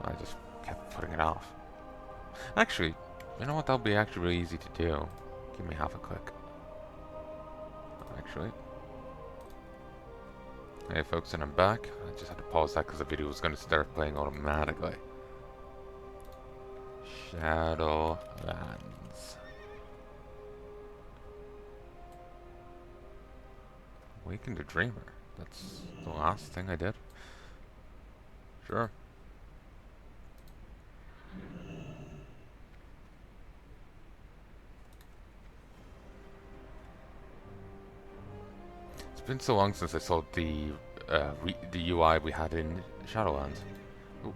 I just kept putting it off. Actually, you know what? That'll be actually really easy to do. Give me half a click. Actually. Hey folks, and I'm back. I just had to pause that because the video was going to start playing automatically. Shadowlands. Awaken the Dreamer. That's the last thing I did. Sure. It's been so long since I saw the UI we had in Shadowlands. Ooh,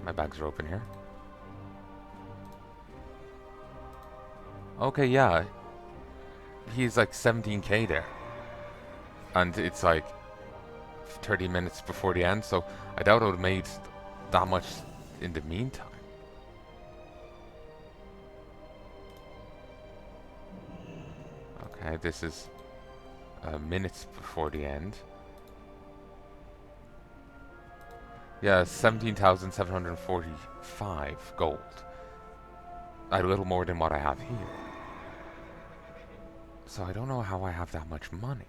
my bags are open here. Okay, yeah. He's like 17k there. And it's like 30 minutes before the end, so I doubt I would have made that much in the meantime. Okay, this is minutes before the end. Yeah, 17,745 gold. A little more than what I have here. So I don't know how I have that much money.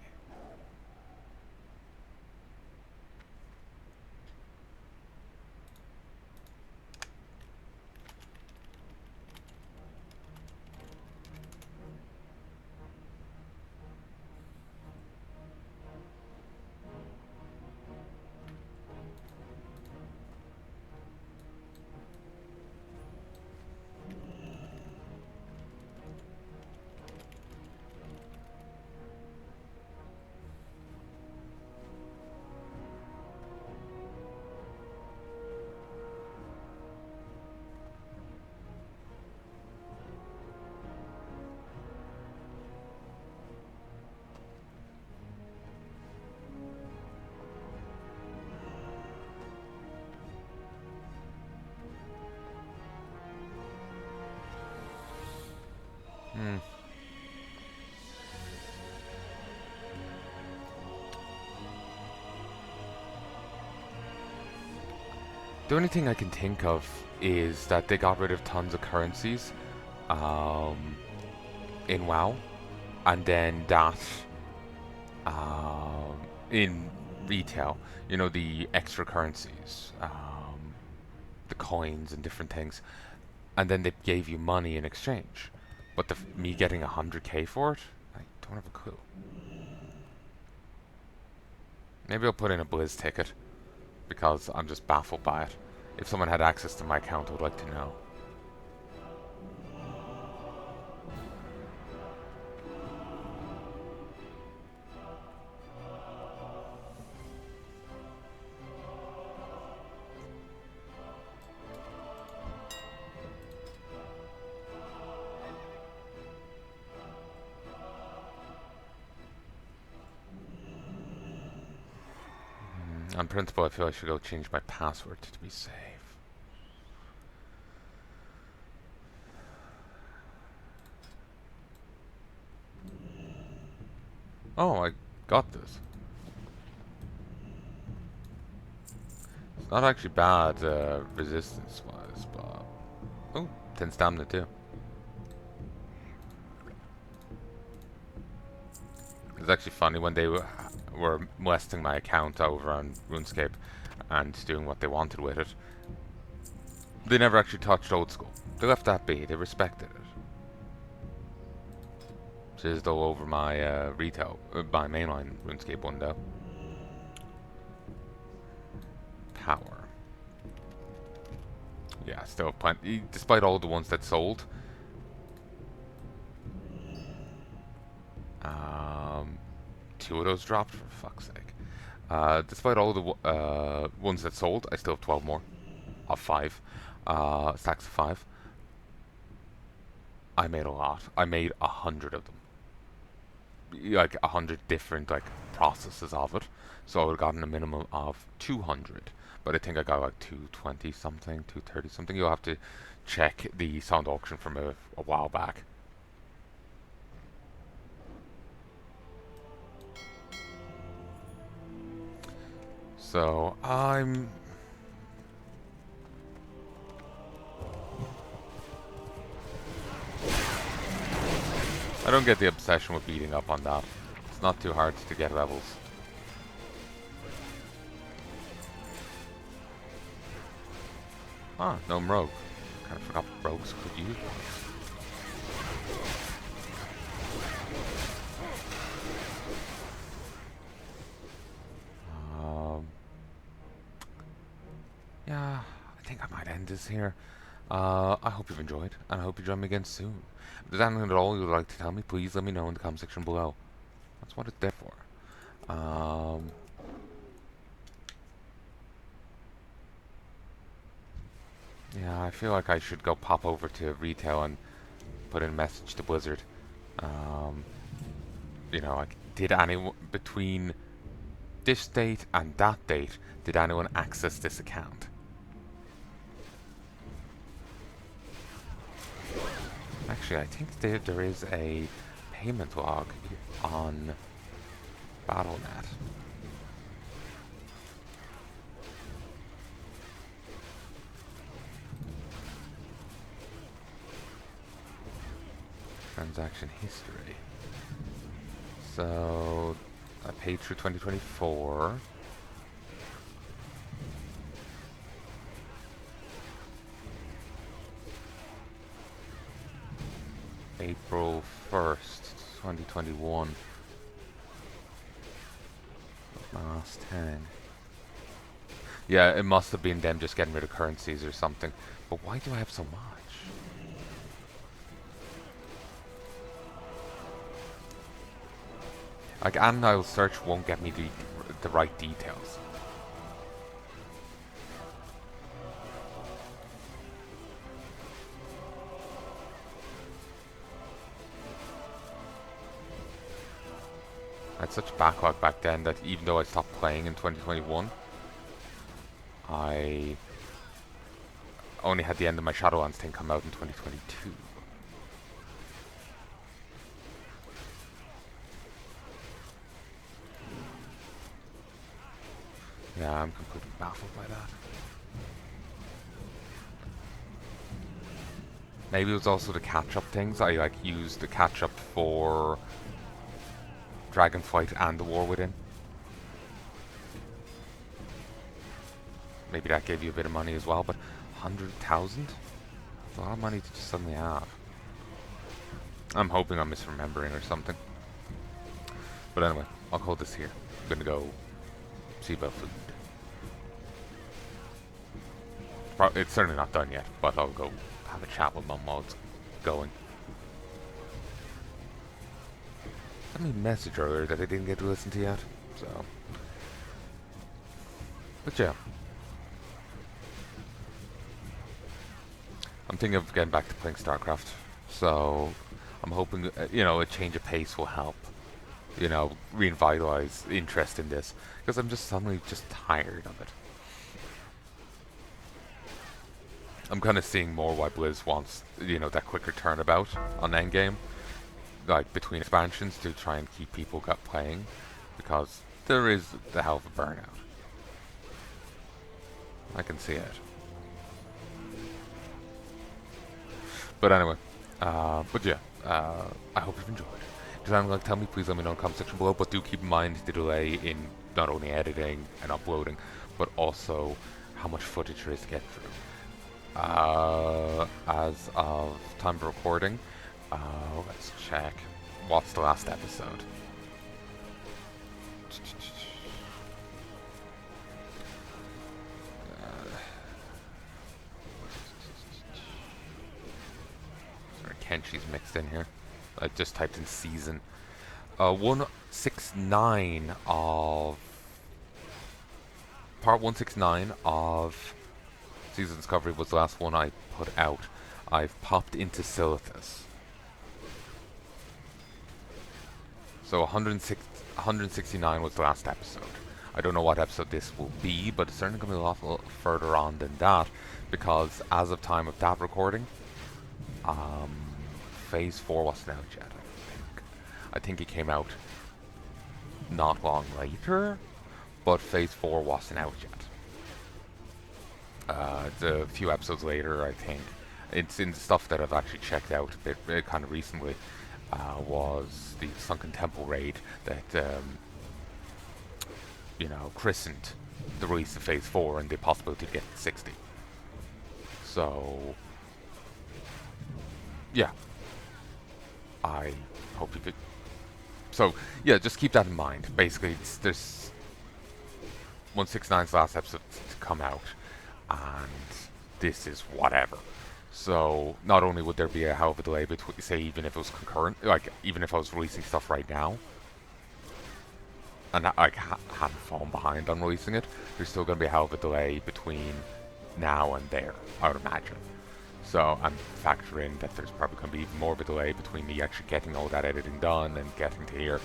The only thing I can think of is that they got rid of tons of currencies in WoW, and then that in retail, the extra currencies, the coins and different things, and then they gave you money in exchange. But me getting 100k for it, I don't have a clue. Maybe I'll put in a Blizz ticket because I'm just baffled by it. If someone had access to my account, I would like to know. On principle, I feel I should go change my password to be safe. Oh, I got this. It's not actually bad resistance-wise, but... Oh, 10 stamina too. It's actually funny when they were molesting my account over on RuneScape and doing what they wanted with it. They never actually touched old school. They left that be. They respected it. Just though over my my mainline RuneScape window. Power. Yeah, still plenty. Despite all the ones that sold. Two of those dropped, for fuck's sake. Despite all the ones that sold, I still have 12 more. Of 5. Stacks of 5. I made a lot. I made 100 of them. Like 100 different like processes of it. So I would have gotten a minimum of 200. But I think I got like 220 something, 230 something. You'll have to check the sound auction from a while back. So I don't get the obsession with beating up on that. It's not too hard to get levels. Ah, Gnome Rogue. Kind of forgot rogues could use yeah, I think I might end this here. I hope you've enjoyed, and I hope you join me again soon. If there's anything at all you would like to tell me, please let me know in the comment section below. That's what it's there for. Yeah, I feel like I should go pop over to retail and put in a message to Blizzard. You know, like, did anyone, between this date and that date, did anyone access this account? Actually, I think there is a payment log on Battle.net. Transaction history. So I paid through 2024. April 1st, 2021. My last 10. Yeah, it must have been them just getting rid of currencies or something. But why do I have so much? Like, and I'll search won't get me the right details. I had such backlog back then that even though I stopped playing in 2021, I only had the end of my Shadowlands thing come out in 2022. Yeah, I'm completely baffled by that. Maybe it was also the catch-up things. I like used the catch-up for Dragonflight and the War Within. Maybe that gave you a bit of money as well, but 100,000? That's a lot of money to just suddenly have. I'm hoping I'm misremembering or something. But anyway, I'll hold this here. I'm gonna go see about food. It's certainly not done yet, but I'll go have a chat with Mum while it's going. Sent me a message earlier that I didn't get to listen to yet, so. But yeah. I'm thinking of getting back to playing StarCraft, so I'm hoping, a change of pace will help, revitalize interest in this, because I'm just suddenly just tired of it. I'm kind of seeing more why Blizz wants, that quicker turnabout on endgame, like between expansions to try and keep people playing, because there is the hell of a burnout. I can see it. But anyway, I hope you've enjoyed. If you're like, tell me, please let me know in the comment section below, but do keep in mind the delay in not only editing and uploading, but also how much footage there is to get through. As of time of recording, let's check. What's the last episode? Sorry, Kenshi's mixed in here. I just typed in season. 169 of... Part 169 of Season Discovery was the last one I put out. I've popped into Silithus. So 169 was the last episode. I don't know what episode this will be, but it's certainly going to be a lot further on than that, because as of time of that recording, Phase 4 wasn't out yet, I think it came out not long later, but Phase 4 wasn't out yet. It's a few episodes later, I think. It's in stuff that I've actually checked out a bit kind of recently. Was the Sunken Temple raid that, christened the release of Phase 4 and the possibility to get to 60. So, yeah. I hope you could. So, yeah, just keep that in mind. Basically, there's 169's last episode to come out, and this is whatever. So, not only would there be a hell of a delay between, say, even if it was concurrent, like, even if I was releasing stuff right now, and I hadn't fallen behind on releasing it, there's still going to be a hell of a delay between now and there, I would imagine. So I'm factoring that there's probably going to be even more of a delay between me actually getting all that editing done and getting to here.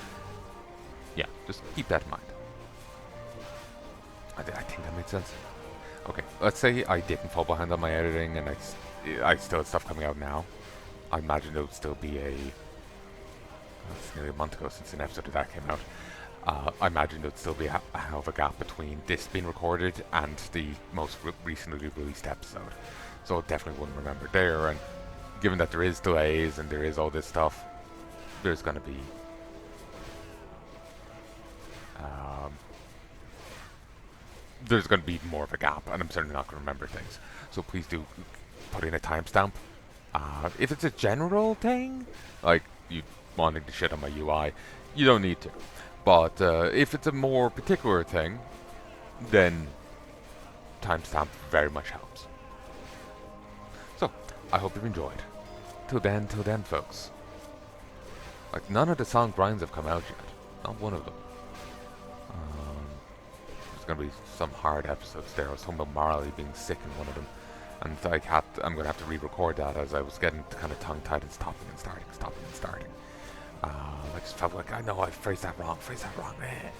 Yeah, just keep that in mind. I think that makes sense. Okay, let's say I didn't fall behind on my editing and I still had stuff coming out now. I imagine there would still be it's nearly a month ago since an episode of that came out. I imagine there would still be a hell of a gap between this being recorded and the most recently released episode. So I definitely wouldn't remember there, and given that there is delays and there is all this stuff, there's going to be more of a gap, and I'm certainly not going to remember things. So please do put in a timestamp. If it's a general thing, like you wanting to shit on my UI, you don't need to. But if it's a more particular thing, then timestamp very much helps. So, I hope you've enjoyed. Till then, folks. Like, none of the song grinds have come out yet. Not one of them. There's gonna be some hard episodes there. I was talking about Marley being sick in one of them. And I'm gonna have to re-record that as I was getting kind of tongue-tied and stopping and starting. I just felt like, I know I phrased that wrong, man.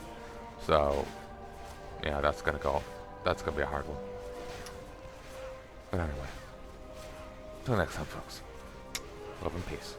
So, yeah, that's gonna be a hard one. But anyway. Till next time, folks. Love and peace.